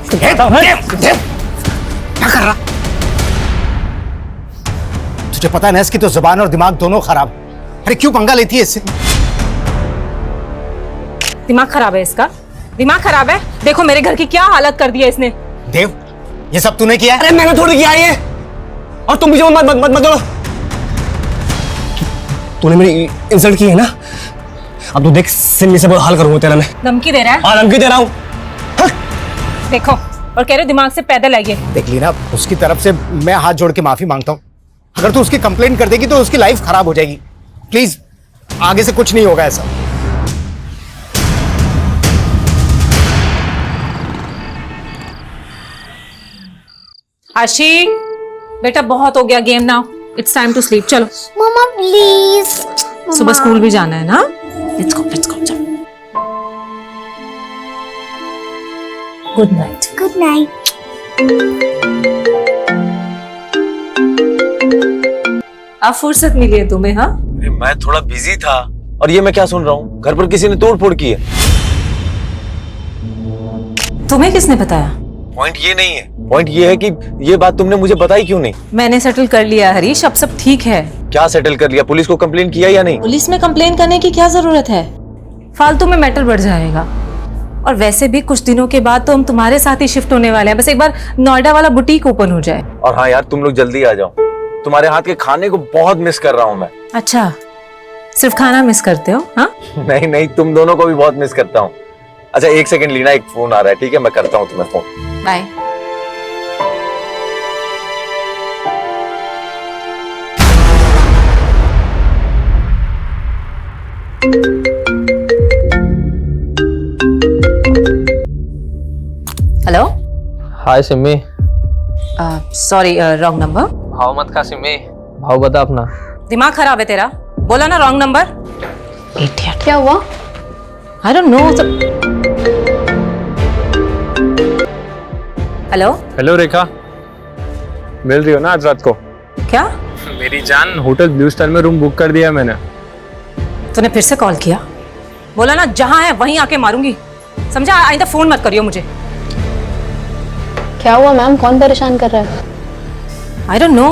क्या कर रहा? तुझे पता है ना इसकी तो जुबान और दिमाग दोनों खराब। अरे क्यों पंगा लेती है इससे? दिमाग खराब है इसका, दिमाग खराब है। देखो मेरे घर की क्या हालत कर दी है इसने। देव, ये सब तूने किया? अरे मैंने थोड़ी किया ये, और तुम मुझे मत मत मत बोलो। तूने मेरी इंसल्ट की है ना, अब तो देख सिल्ली से हाल करूंगा तेरा मैं। धमकी दे रहा है? हाँ धमकी दे रहा हूँ। देखो, और कह रहे दिमाग से पैदल आइए। देख ली ना, उसकी तरफ से मैं हाथ जोड़ के माफी मांगता हूँ। अगर तू उसकी कंप्लेन कर देगी तो उसकी लाइफ खराब हो जाएगी। प्लीज आगे से कुछ नहीं होगा ऐसा। आशी बेटा, बहुत हो गया game now, it's time to sleep. चलो मम्मा प्लीज। सुबह स्कूल भी जाना है ना। लेट्स गो चलो। Good night. Good night. अब फुर्सत मिली है तुम्हें? हाँ, मैं थोड़ा बिजी था। और ये मैं क्या सुन रहा हूँ, घर पर किसी ने तोड़-फोड़ की है। तुम्हें किसने बताया? पॉइंट ये नहीं है, पॉइंट ये है कि ये बात तुमने मुझे बताई क्यों नहीं? मैंने सेटल कर लिया हरीश, अब सब ठीक है। क्या सेटल कर लिया? पुलिस को कंप्लेन किया या नहीं? पुलिस में कंप्लेन करने की क्या जरूरत है? फालतू में मैटर बढ़ जाएगा। और वैसे भी कुछ दिनों के बाद तो हम तुम्हारे साथ ही शिफ्ट होने वाले हैं। बस एक बार नोएडा वाला बुटीक ओपन हो जाए। और हाँ यार, तुम लोग जल्दी आ जाओ, तुम्हारे हाथ के खाने को बहुत मिस कर रहा हूँ मैं। अच्छा, सिर्फ खाना मिस करते हो? हाँ नहीं नहीं, तुम दोनों को भी बहुत मिस करता हूँ। अच्छा एक सेकंड लीना, एक फोन आ रहा है, ठीक है मैं करता हूँ तुम्हें phone. Bye. Hello. Hi Simi. Sorry, wrong number. भाव मत खा सिमी, भाव बता अपना। दिमाग खराब है तेरा? बोला ना रॉन्ग नंबर। इडियट। क्या हुआ? I don't know. Hello. Hello Rekha, मिल रही हो ना आज रात को? क्या? मेरी जान, होटल ब्लू स्टार में रूम बुक कर दिया मैंने। तूने फिर से कॉल किया? बोला ना जहां है वहीं आके मारूंगी, समझा? आइंदा फोन मत करियो मुझे। क्या हुआ मैम, कौन परेशान कर रहा है? आई डोंट नो,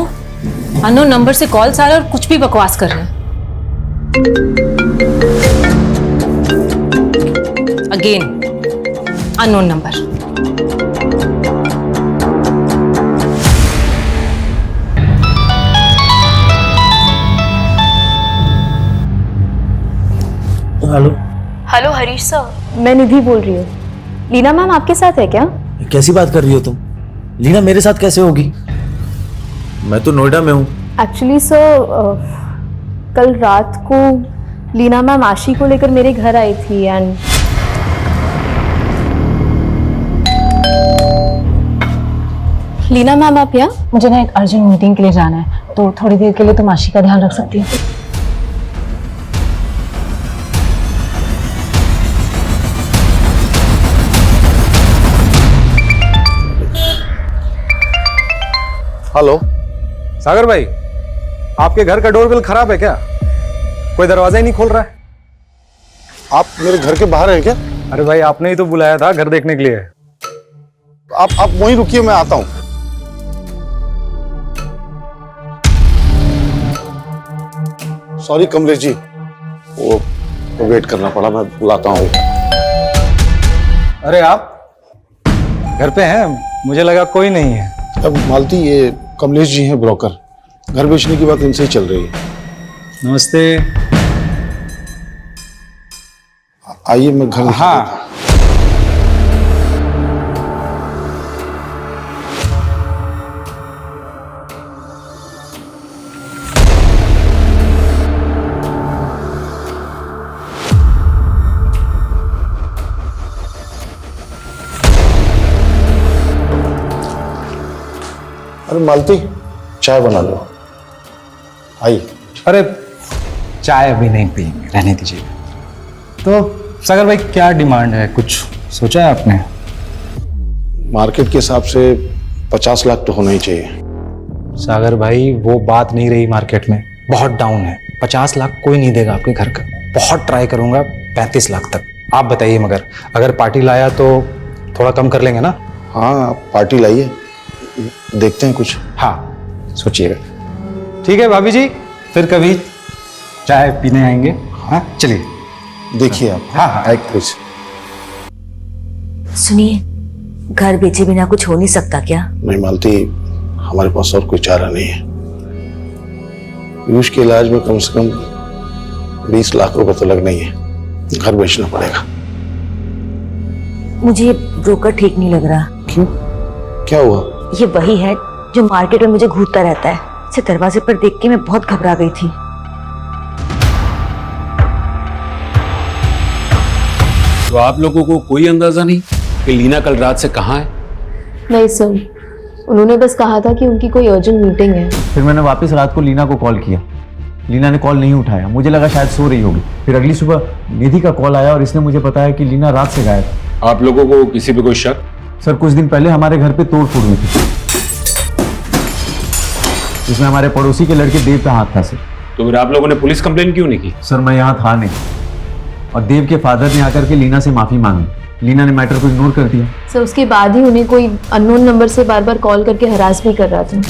अननोन नंबर से कॉल्स आ रहे और कुछ भी बकवास कर रहे हैं। Again unknown number. Hello. Hello Harish sir, मैं निधि बोल रही हूँ। लीना मैम आपके साथ है क्या? कैसी बात कर रही हो तुम? लीना मेरे साथ कैसे होगी? मैं तो नोएडा में हूँ। एक्चुअली सर, कल रात को लीना मैम आशी को लेकर मेरे घर आई थी एंड लीना मैम आप यहाँ? मुझे ना एक अर्जेंट मीटिंग के लिए जाना है, तो थोड़ी देर के लिए तुम आशी का ध्यान रख सकती हो? हेलो सागर भाई, आपके घर का डोरबेल खराब है क्या? कोई दरवाजा ही नहीं खोल रहा है। आप मेरे घर के बाहर हैं क्या? अरे भाई, आपने ही तो बुलाया था घर देखने के लिए। आप वहीं रुकिए, मैं आता हूं। सॉरी कमलेश जी, वो तो वेट करना पड़ा, मैं बुलाता हूँ। अरे आप घर पे हैं? मुझे लगा कोई नहीं है। अब मालती, ये कमलेश जी हैं ब्रोकर, घर बेचने की बात इनसे ही चल रही है। नमस्ते। आइए मैं घर दिखा हाँ। देता हूं। अरे मालती, चाय बना लो। आइए। अरे चाय अभी नहीं पियेंगे, रहने दीजिए। तो सागर भाई क्या डिमांड है, कुछ सोचा है आपने? मार्केट के हिसाब से 50 लाख तो होना ही चाहिए। सागर भाई वो बात नहीं रही, मार्केट में बहुत डाउन है। 50 लाख कोई नहीं देगा आपके घर का। बहुत ट्राई करूंगा 35 लाख तक। आप बताइए, मगर अगर पार्टी लाया तो थोड़ा कम कर लेंगे ना? हाँ पार्टी लाइए, देखते हैं कुछ। हाँ सोचिएगा। ठीक है भाभी जी, फिर कभी चाय पीने आएंगे। हाँ चलिए। देखिए आप। हाँ हाँ एक प्लीज। सुनिए, घर बेचे बिना कुछ हो नहीं सकता क्या? नहीं मालती, हमारे पास और कोई चारा नहीं है। पीयूष के इलाज में कम से कम 20 लाख रुपए तो लगना ही है, घर बेचना पड़ेगा। मुझे ये ब्रोकर ठीक नहीं लग रहा। क्यों, क्या हुआ? ये वही है जो मार्केट में मुझे घूरता रहता है। इसे दरवाजे पर देख के मैं बहुत घबरा गई थी। तो आप लोगों को कोई अंदाजा नहीं कि लीना कल रात से कहाँ है? नहीं सर, उन्होंने बस कहा था कि उनकी कोई अर्जेंट मीटिंग है। फिर मैंने वापस रात को लीना को कॉल किया, लीना ने कॉल नहीं उठाया। मुझे लगा शायद सो रही होगी। फिर अगली सुबह निधि का कॉल आया और इसने मुझे बताया कि लीना रात से गायब है। आप लोगों को किसी पे कोई शक? सर कुछ दिन पहले हमारे घर पे तोड़ फोड़ हुई थी, इसमें हमारे पड़ोसी के लड़के देव का हाथ था सर। तो फिर आप लोगों ने पुलिस कंप्लेन क्यों नहीं की? सर मैं यहाँ था नहीं, और देव के फादर ने आकर के लीना से माफी मांगी। लीना ने मैटर को इग्नोर कर दिया। सर उसके बाद ही उन्हें कोई अननोन नंबर से बार बार कॉल करके हरास भी कर रहा था।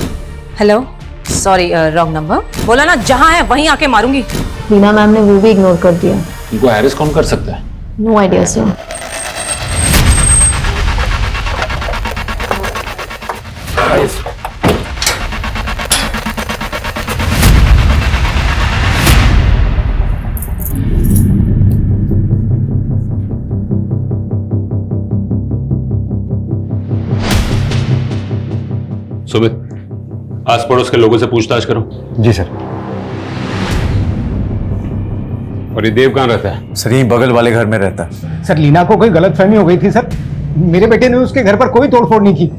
Hello, sorry wrong number. बोला ना जहाँ है वहीं आके मारूंगी। लीना मैम ने वो भी इग्नोर कर दिया। उनको हैरेस कौन कर सकता है? No idea sir. सुमित, आस पड़ोस के लोगों से पूछताछ करो। जी सर। और ये देव कहाँ रहता है? सर यही बगल वाले घर में रहता है। सर लीना को कोई गलतफहमी हो गई थी सर, मेरे बेटे ने उसके घर पर कोई तोड़फोड़ नहीं की।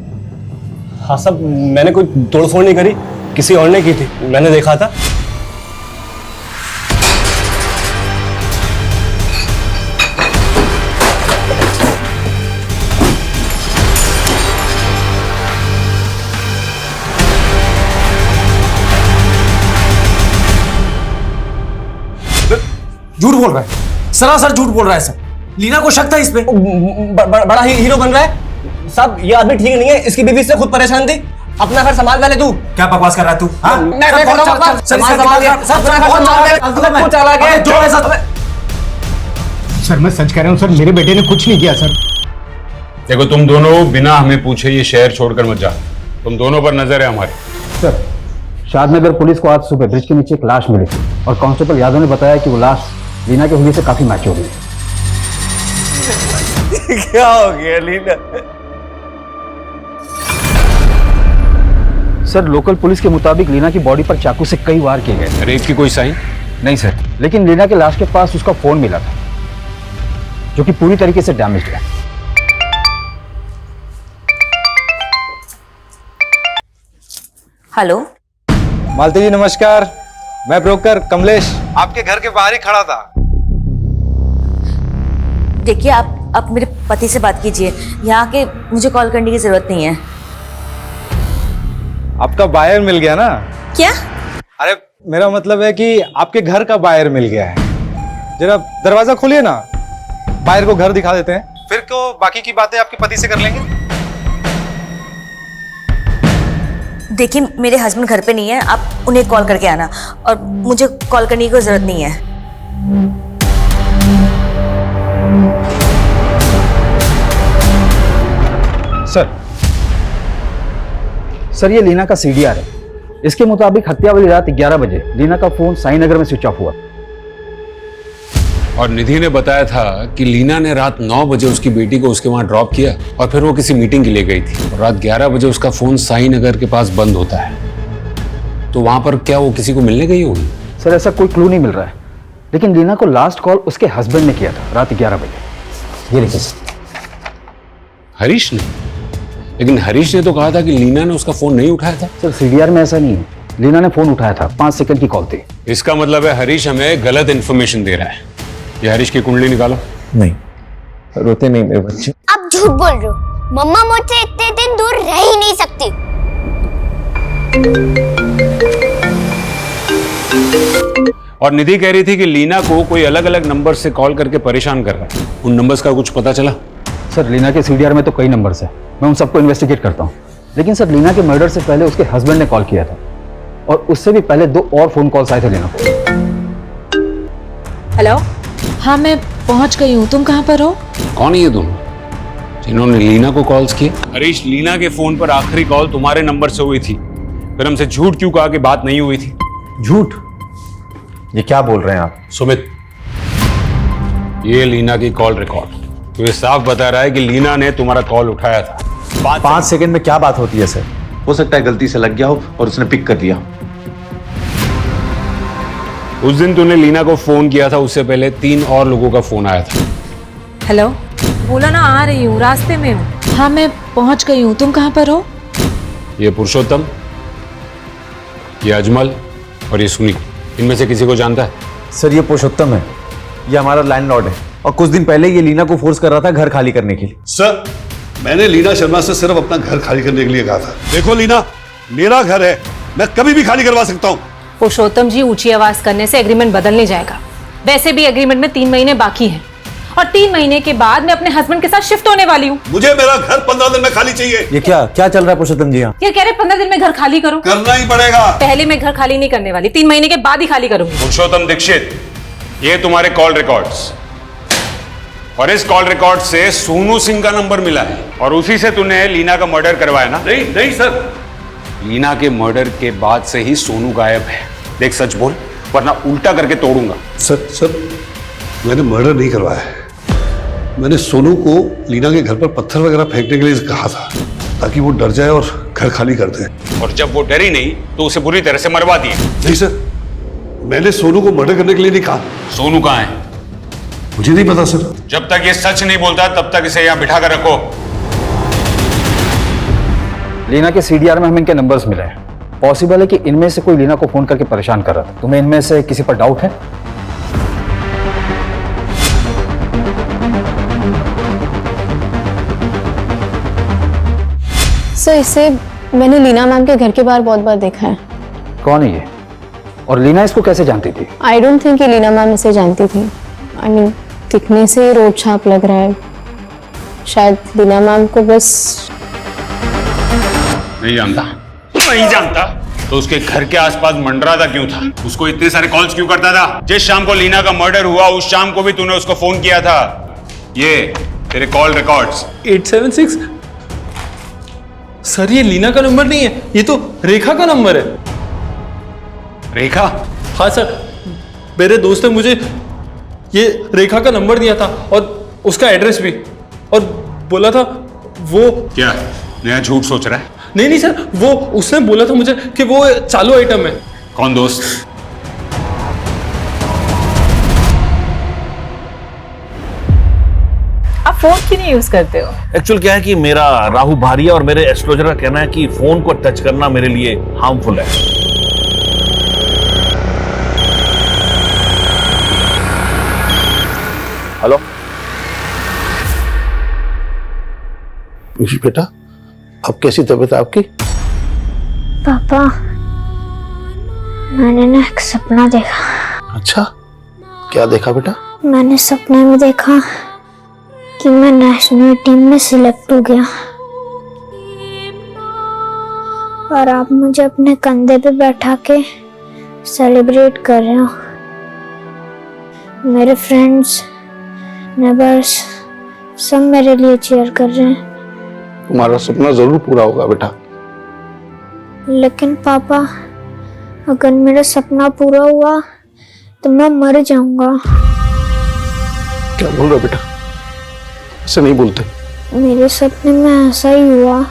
हाँ साहब, मैंने कोई तोड़फोड़ नहीं करी, किसी और ने की थी, मैंने देखा था। झूठ बोल रहा है, सरासर झूठ बोल रहा है सर। लीना को शक था इस पे। बड़ा ही हीरो बन रहा है साहब। ये आदमी ठीक नहीं है, इसकी बीवी से खुद परेशान थी। अपना घर संभाल वाले तू। क्या बकवास कर रहा है तू? सर मैं सच कह रहा हूँ सर, मेरे बेटे ने कुछ नहीं किया सर। देखो तुम दोनों बिना हमें पूछे ये शहर छोड़कर मत जाओ। तुम दोनों पर नजर है हमारी। सर शादनगर पुलिस को आज सुबह ब्रिज के नीचे एक लाश मिली थी, और कांस्टेबल यादव ने बताया कि वो लाश लीना के हुलिये से काफी मैच हो गई। क्या हो गया लीना? सर लोकल पुलिस के मुताबिक लीना की बॉडी पर चाकू से कई वार किए गए। रेप की कोई साइन? नहीं सर, लेकिन लीना के लाश के पास उसका फोन मिला था, जो कि पूरी तरीके से डैमेज्ड है। हेलो मालती जी नमस्कार, मैं ब्रोकर कमलेश आपके घर के बाहर ही खड़ा था। देखिए, आप मेरे पति से बात कीजिए। यहाँ के मुझे कॉल करने की जरूरत नहीं है। आपका बायर मिल गया ना? क्या? अरे मेरा मतलब है कि आपके घर का बायर मिल गया है। जरा दरवाजा खोलिए ना, बायर को घर दिखा देते हैं, फिर को बाकी की बातें आपके पति से कर लेंगे। देखिए, मेरे हस्बैंड घर पे नहीं है, आप उन्हें कॉल करके आना, और मुझे कॉल करने की कोई जरूरत नहीं है। सर ये लीना का सीडीआर है। इसके मुताबिक हत्या वाली रात 11 बजे लीना का फोन साई नगर में स्विच ऑफ हुआ। और निधि ने बताया था कि लीना ने रात 9 बजे उसकी बेटी को उसके वहां ड्रॉप किया, और फिर वो किसी मीटिंग के लिए गई थी, और रात 11 बजे उसका फोन साई नगर के पास बंद होता है। तो वहां पर क्या वो किसी को मिलने गई होगी? सर ऐसा कोई क्लू नहीं मिल रहा है, लेकिन लीना को लास्ट कॉल उसके हस्बैंड ने किया था रात 11 बजे। ये देखिए हरीश ने? लेकिन हरीश ने तो कहा था कि लीना ने उसका फोन नहीं उठाया था। सर सीडीआर में ऐसा नहीं है, लीना ने फोन उठाया था, 5 सेकंड की कॉल थी। इसका मतलब है हरीश हमें गलत इंफॉर्मेशन दे रहा है। ये हरीश की कुंडली निकालो। नहीं, रोते नहीं मेरे बच्चे। आप झूठ बोल रहे हो, मम्मा मुझसे इतने दिन दूर रह ही नहीं सकती। और निधि कह रही थी कि लीना को कोई अलग अलग नंबर से कॉल करके परेशान कर रहा है। उन नंबर्स का कुछ पता चला? सर लीना के सीडीआर में तो कई नंबर्स हैं, मैं उन सबको इन्वेस्टिगेट करता हूँ। लेकिन सर लीना के मर्डर से पहले उसके हस्बैंड ने कॉल किया था और उससे भी पहले 2 और फोन कॉल्स आए थे लीना को। हेलो, हाँ मैं पहुंच गई हूँ, तुम कहाँ पर हो? कौन है ये दोनों जिन्होंने लीना को कॉल्स किए? हरीश, लीना के फोन पर आखिरी कॉल तुम्हारे नंबर से हुई थी, फिर हमसे झूठ क्यों कहा कि बात नहीं हुई थी? झूठ? ये क्या बोल रहे हैं आप? सुमित, ये लीना की कॉल रिकॉर्ड तो ये साफ बता रहा है कि लीना ने तुम्हारा कॉल उठाया था। 5 सेकंड में क्या बात होती है सर? हो सकता है गलती से लग गया हो और उसने पिक कर लिया। उस दिन तूने लीना को फोन किया था, उससे पहले 3 और लोगों का फोन आया था। हेलो, बोला ना आ रही हूँ, रास्ते में हूँ। हाँ मैं पहुंच गई हूँ, तुम कहाँ पर हो? ये पुरुषोत्तम, ये अजमल और ये सुनी, इनमें से किसी को जानता है? सर ये पुरुषोत्तम है, ये हमारा लैंडलॉर्ड है और कुछ दिन पहले ये लीना को फोर्स कर रहा था घर खाली करने के लिए। सर मैंने लीना शर्मा से सिर्फ अपना घर खाली करने के लिए कहा था। देखो लीना, मेरा घर है, मैं कभी भी खाली करवा सकता हूँ। पुरुषोत्तम जी, ऊंची आवाज करने से एग्रीमेंट बदल नहीं जाएगा। वैसे भी एग्रीमेंट में 3 महीने बाकी हैं और 3 महीने के बाद मैं अपने हस्बैंड के साथ शिफ्ट होने वाली हूँ। मुझे मेरा घर 15 दिन में खाली चाहिए। ये क्या चल रहा है पुरुषोत्तम जी? ये कह रहे 15 दिन में घर खाली करो। करना ही पड़ेगा। पहले मैं घर खाली नहीं करने वाली, 3 महीने के बाद ही खाली करूंगी। पुरुषोत्तम दीक्षित, ये तुम्हारे कॉल रिकॉर्ड्स, और इस कॉल रिकॉर्ड से सोनू सिंह का नंबर मिला है और उसी से तूने लीना का मर्डर करवाया ना? नहीं सर, लीना के मर्डर के बाद से ही सोनू गायब है। देख सच बोल, वरना उल्टा करके तोड़ूंगा। सर मैंने मर्डर नहीं करवाया है। मैंने सोनू को लीना के घर पर पत्थर वगैरह फेंकने के लिए कहा था ताकि वो डर जाए और घर खाली कर दे। और जब वो डरी नहीं तो उसे बुरी तरह से मरवा दिए। नहीं सर, मैंने सोनू को मर्डर करने के लिए नहीं कहा। सोनू कहाँ है? मुझे नहीं पता सर। जब तक ये सच नहीं बोलता तब तक इसे यहाँ बिठा कर रखो। लीना के सीडीआर में हमें इनके नंबर्स मिले हैं। पॉसिबल है कि इनमें से कोई लीना को फोन करके परेशान कर रहा था। तुम्हें इनमें से किसी पर डाउट है? सर इसे मैंने लीना मैम के घर के बाहर बहुत बार देखा है। कौन है ये? और लीना इसको कैसे जानती थी? आई डोंट थिंक कि लीना मैम इसे जानती थी। आई मीन दिखने से रोड छाप लग रहा है। शायद लीना मैम को बस नहीं जानता तो उसके घर के आसपास मंडराता क्यों था? उसको इतने सारे कॉल्स क्यों करता था? जिस शाम को लीना का मर्डर हुआ उस शाम को भी तूने उसको फोन किया था। ये तेरे कॉल रिकॉर्ड्स। 876? सर ये लीना का नंबर नहीं है, ये तो रेखा का नंबर है। रेखा? हाँ सर, मेरे दोस्त ने मुझे ये रेखा का नंबर दिया था और उसका एड्रेस भी, और बोला था वो। क्या नया झूठ सोच रहा है? नहीं सर, वो उसने बोला था मुझे कि वो चालू आइटम है। कौन दोस्त? आप फोन क्यों नहीं यूज करते हो? एक्चुअल क्या है कि मेरा राहु भारी है और मेरे एस्ट्रोलॉजर का कहना है कि फोन को टच करना मेरे लिए हार्मफुल है। हेलो बेटा, अब कैसी तबीयत है आपकी? पापा, मैंने ना एक सपना देखा। अच्छा, क्या देखा बेटा? मैंने सपने में देखा कि मैं नेशनल टीम में सिलेक्ट हो गया और आप मुझे अपने कंधे पे बैठा के सेलिब्रेट कर रहे हो। मेरे फ्रेंड्स, नेबर्स सब मेरे लिए चीयर कर रहे हैं। तुम्हारा सपना जरूर पूरा होगा बेटा। लेकिन पापा, अगर मेरा सपना पूरा हुआ तो मैं मर जाऊंगा। क्या बोल रहे हो बेटा? ऐसे नहीं बोलते। मेरे सपने में ऐसा ही हुआ।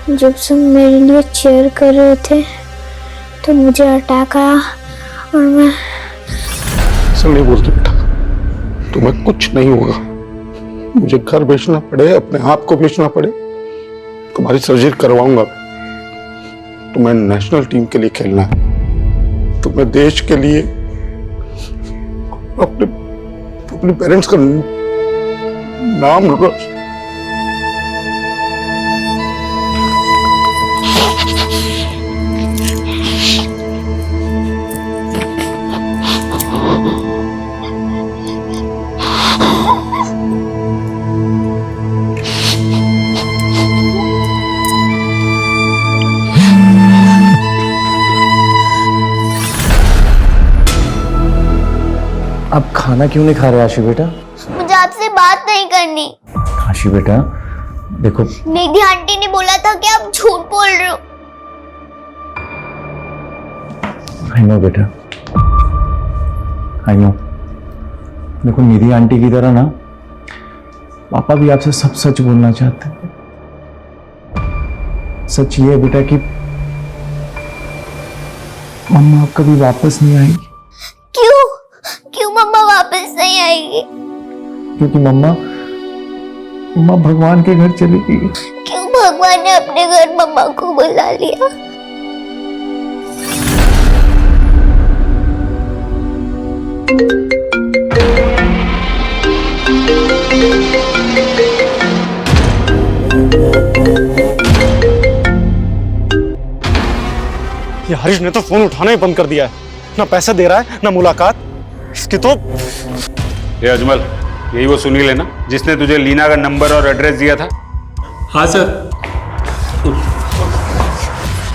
जब सब मेरे लिए चीयर कर रहे थे तो मुझे अटैक आया और मैं। ऐसे नहीं बोलते बेटा, तुम्हें कुछ नहीं होगा। मुझे घर बेचना पड़े, अपने आप को बेचना पड़े, तुम्हारी सर्जरी करवाऊंगा। तुम्हें नेशनल टीम के लिए खेलना है। तुम्हें देश के लिए अपने पेरेंट्स का नाम खाना क्यों नहीं खा रहे आशी बेटा? मुझे आपसे बात नहीं करनी। आशी बेटा देखो, निधि आंटी ने बोला था कि आप झूठ बोल रहे हो। आई नो बेटा, आई नो। देखो निधि आंटी की तरह ना पापा भी आपसे सब सच बोलना चाहते हैं। सच ये है बेटा कि मम्मा आप कभी वापस नहीं आएगी। क्यों? क्यों मम्मा वापस नहीं आएगी? क्योंकि मम्मा भगवान के घर चली गई। क्यों भगवान ने अपने घर मम्मा को बुला लिया? ये हरीश ने तो फोन उठाना ही बंद कर दिया है, ना पैसा दे रहा है ना मुलाकात। इसकी तो ये अजमल, यही वो सुनील है ना जिसने तुझे लीना का नंबर और एड्रेस दिया था? हाँ सर।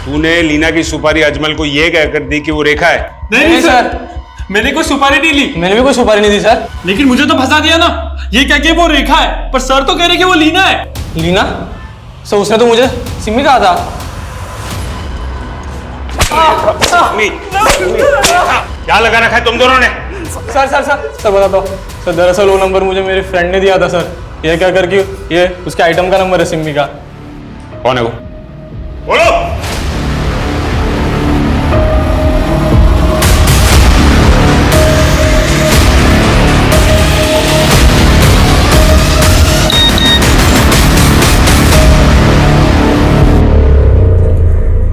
तूने लीना की सुपारी अजमल को ये कहकर दी कि वो रेखा है? नहीं सर, मैंने कोई सुपारी नहीं ली। मैंने भी कोई सुपारी नहीं दी सर। लेकिन मुझे तो फंसा दिया ना, ये कह के वो रेखा है, पर सर तो कह रहे कि वो लीना है। लीना? सर उसने तो मुझे सिमी कहा था। क्या लगा रखा है तुम दोनों ने? सर बताता हूँ सर, दरअसल वो नंबर मुझे मेरे फ्रेंड ने दिया था सर। ये क्या कर कि ये उसके आइटम का नंबर है सिमी का। कौन है वो? बोलो।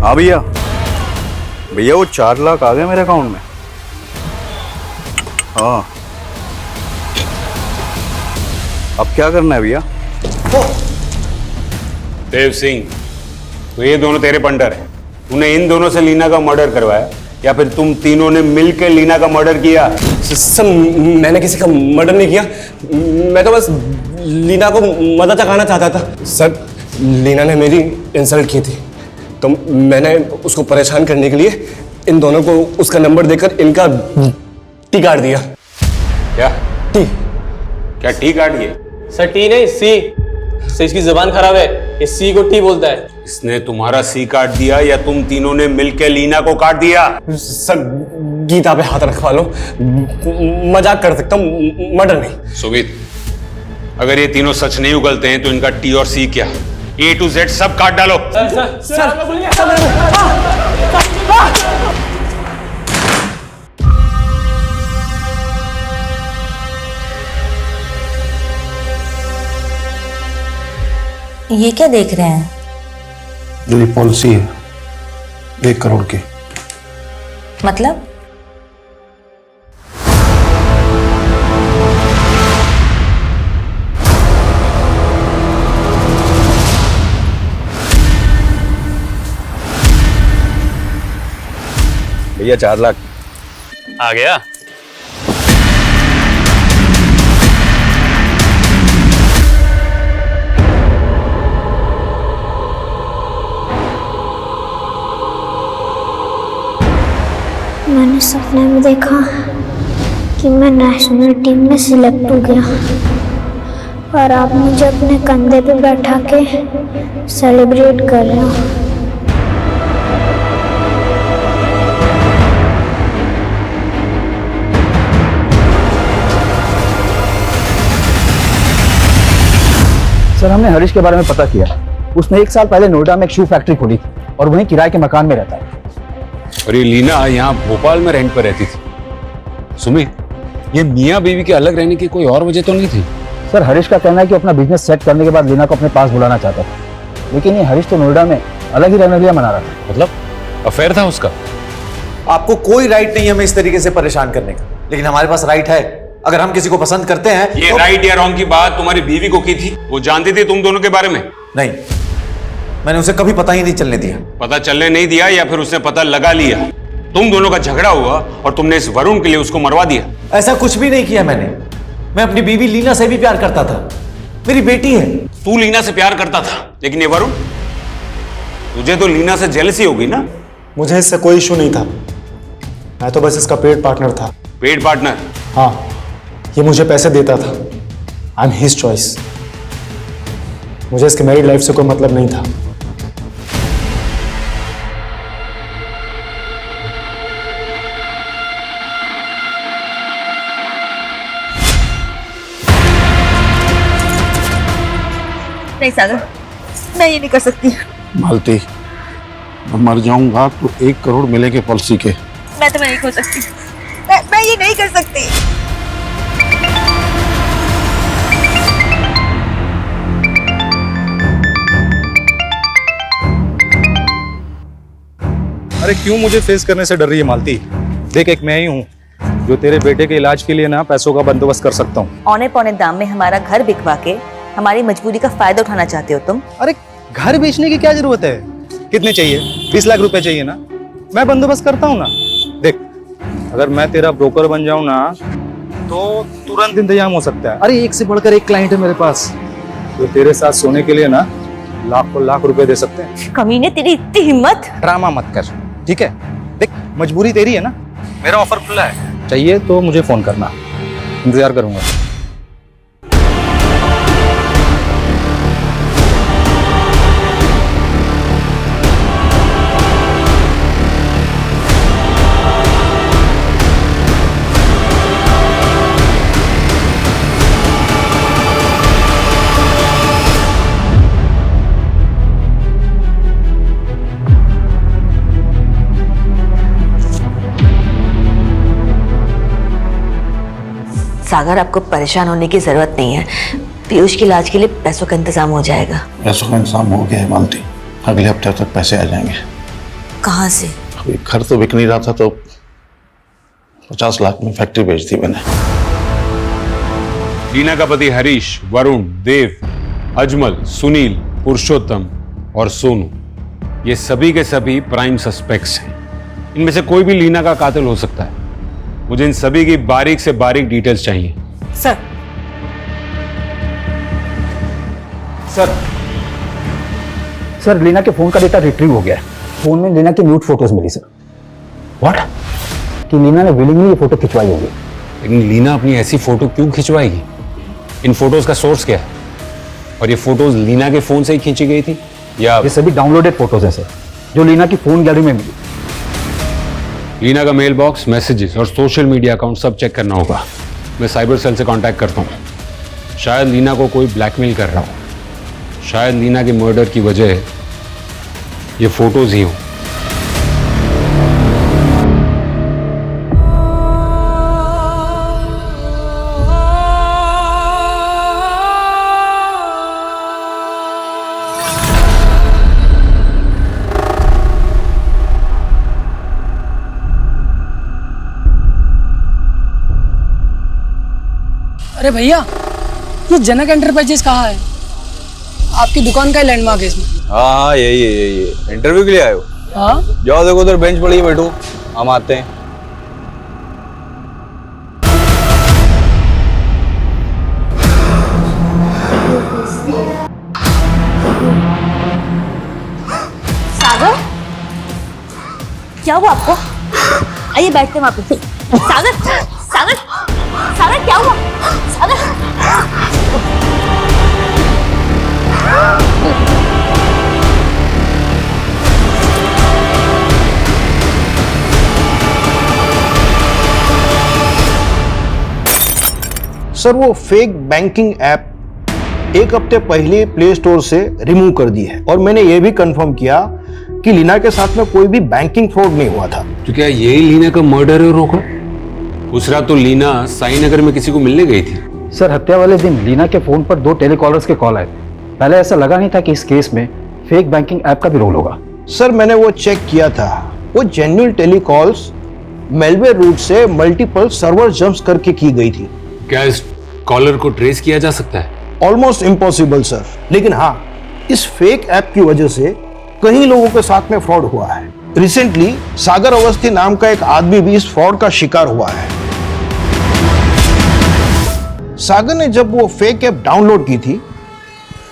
हाँ भैया, भैया वो 4 लाख आ गए मेरे अकाउंट में। हाँ, अब क्या करना है भैया? देव सिंह, तो ये दोनों तेरे पंडर हैं। तूने इन दोनों से लीना का मर्डर करवाया या फिर तुम तीनों ने मिलकर लीना का मर्डर किया? सर मैंने किसी का मर्डर नहीं किया, मैं तो बस लीना को मदद चखाना चाहता था। सर लीना ने मेरी इंसल्ट की थी, तो मैंने उसको परेशान करने के लिए इन दोनों को उसका नंबर देकर इनका टी काट दिया। क्या टी? क्या टी काट दिया? सर टी नहीं, सी। सर इसकी जुबान खराब है, ये सी को टी बोलता है। इसने तुम्हारा सी काट दिया या तुम तीनों ने मिलकर लीना को काट दिया? सर गीता पे हाथ रखवा लो, मजाक कर सकता हूँ, मर्डर नहीं। सुमित, अगर ये तीनों सच नहीं उगलते हैं तो इनका टी और सी क्या, A to Z सब काट डालो। ये क्या देख रहे हैं? मेरी पॉलिसी है 1 करोड़ की। मतलब? भैया 4 लाख आ गया। मैंने सपने में देखा कि मैं नेशनल टीम में सिलेक्ट हो गया और आप मुझे अपने कंधे पे बैठा के सेलिब्रेट कर रहे हो। सर हमने हरीश के बारे में पता किया। उसने 1 साल पहले नोएडा में एक शू फैक्ट्री खोली थी और वहीं किराए के मकान में रहता है। और ये लीना यहाँ भोपाल में रेंट पर रहती थी। सुमित, ये मियाँ बीवी के अलग रहने की कोई और वजह तो नहीं थी? सर हरीश का कहना है कि अपना बिजनेस सेट करने के बाद लीना को अपने पास बुलाना चाहता था, लेकिन ये हरीश तो नोएडा में अलग ही रहने के लिए मना रहा था। मतलब अफेयर था उसका? आपको कोई राइट नहीं है हमें इस तरीके से परेशान करने का, लेकिन हमारे पास राइट है। अगर हम किसी को पसंद करते हैं ये तो... राइट या रॉन्ग की बात तुम्हारी बीवी को की थी? वो जानती थी तुम दोनों के बारे में? नहीं, मैंने उसे कभी पता ही नहीं चलने दिया। पता चलने नहीं दिया या फिर उसने पता लगा लिया? तुम दोनों का झगड़ा हुआ और तुमने इस वरुण के लिए उसको मरवा दिया? ऐसा कुछ भी नहीं किया मैंने। मैं अपनी बीवी लीना से भी प्यार करता था, मेरी बेटी है। तू लीना से प्यार करता था, लेकिन ये वरुण, तुझे तो लीना से जेलसी होगी ना? मुझे इससे कोई इशू नहीं था, मैं तो बस इसका पेड पार्टनर था। Paid partner? हाँ। ये मुझे पैसे देता था। I am his choice. मुझे इसके मैरिड लाइफ से कोई मतलब नहीं था। नहीं सागर, मैं ये नहीं कर सकती। मालती, मैं मर जाऊंगा तो 1 करोड़ मिलेंगे पॉलिसी के। मैं तुम्हें नहीं खो सकती। मैं ये नहीं कर सकती। अरे क्यों मुझे फेस करने से डर रही है मालती? देख, एक मैं ही हूँ जो तेरे बेटे के इलाज के लिए ना पैसों का बंदोबस्त कर सकता हूँ। औने पौने दाम में हमारा घर बिकवा के हमारी मजबूरी का फायदा उठाना चाहते हो तुम? अरे घर बेचने की क्या जरूरत है? कितने चाहिए? 20 लाख रुपए चाहिए ना? मैं बंदोबस्त करता हूँ ना। देख, अगर मैं तेरा ब्रोकर बन जाऊँ ना तो तुरंत इंतजाम हो सकता है। अरे एक से बढ़कर एक क्लाइंट है मेरे पास जो तेरे साथ सोने के लिए ना लाखों लाख रुपए दे सकते हैं। कमीने, तेरी इतनी हिम्मत! ड्रामा मत कर, ठीक है? देख, मजबूरी तेरी है ना। मेरा ऑफर खुला है, चाहिए तो मुझे फोन करना, इंतजार करूंगा। सागर, आपको परेशान होने की जरूरत नहीं है। पीयूष के इलाज के लिए पैसों का इंतजाम हो जाएगा। पैसों का इंतजाम हो गया है मालती, अगले हफ्ते तक पैसे आ जाएंगे। कहाँ से? अभी घर तो बिक नहीं रहा था तो 50 लाख में फैक्ट्री बेच दी मैंने। लीना का पति हरीश, वरुण, देव, अजमल, सुनील, पुरुषोत्तम और सोनू, ये सभी के सभी प्राइम सस्पेक्ट्स हैं। इनमें से कोई भी लीना का कातिल हो सकता है। मुझे इन सभी की बारीक से बारीक डिटेल्स चाहिए। सर, सर लीना के फोन का डेटा रिट्रीव हो गया है। फोन में लीना की न्यूड फोटोज मिली सर। व्हाट? कि लीना ने विलिंगली ये फोटो खिंचवाई होगी। लेकिन लीना अपनी ऐसी फोटो क्यों खिंचवाएगी? इन फोटोज का सोर्स क्या है? और ये फोटोज लीना के फोन से ही खींची गई थी या? ये सभी डाउनलोडेड फोटोज हैं सर, जो लीना की फोन गैलरी में मिली। लीना का मेल बॉक्स, मैसेजेस और सोशल मीडिया अकाउंट सब चेक करना होगा। मैं साइबर सेल से कांटेक्ट करता हूँ। शायद लीना को कोई ब्लैकमेल कर रहा हो। शायद लीना के मर्डर की वजह ये फोटोज ही हो। अरे भैया, ये जनक एंटरप्राइजेस कहाँ है? आपकी दुकान का ही लैंडमार्क है इसमें। हाँ यही है। इंटरव्यू के लिए आए हो? हाँ। जाओ देखो उधर बेंच पड़ी है, बैठो, हम आते हैं। सागर, क्या हुआ आपको? आइए बैठते हैं वहां पे। सागर, सागर, सागर क्या हुआ? सागर, सर वो फेक बैंकिंग ऐप 1 हफ्ते पहले प्ले स्टोर से रिमूव कर दी है और मैंने ये भी कंफर्म किया कि लीना के साथ में कोई भी बैंकिंग फ्रॉड नहीं हुआ था। तो क्या यही लीना का मर्डर है? रोका उस रात तो लीना साई नगर में किसी को मिलने गई थी। सर हत्या वाले दिन लीना के फोन पर 2 टेलीकॉलर्स के कॉल आए थे। पहले ऐसा लगा नहीं था कि इस केस में फेक बैंकिंग ऐप का भी रोल होगा। सर मैंने वो चेक किया था, वो जेन्युइन टेलीकॉल्स मेलवेयर रूट से मल्टीपल सर्वर जंप्स करके की गई थी। क्या इस कॉलर को ट्रेस किया जा सकता है? ऑलमोस्ट इम्पॉसिबल सर, लेकिन हाँ, इस फेक ऐप की वजह से कई लोगों के साथ में फ्रॉड हुआ है। रिसेंटली सागर अवस्थी नाम का एक आदमी भी इस फ्रॉड का शिकार हुआ है। सागर ने जब वो फेक ऐप डाउनलोड की थी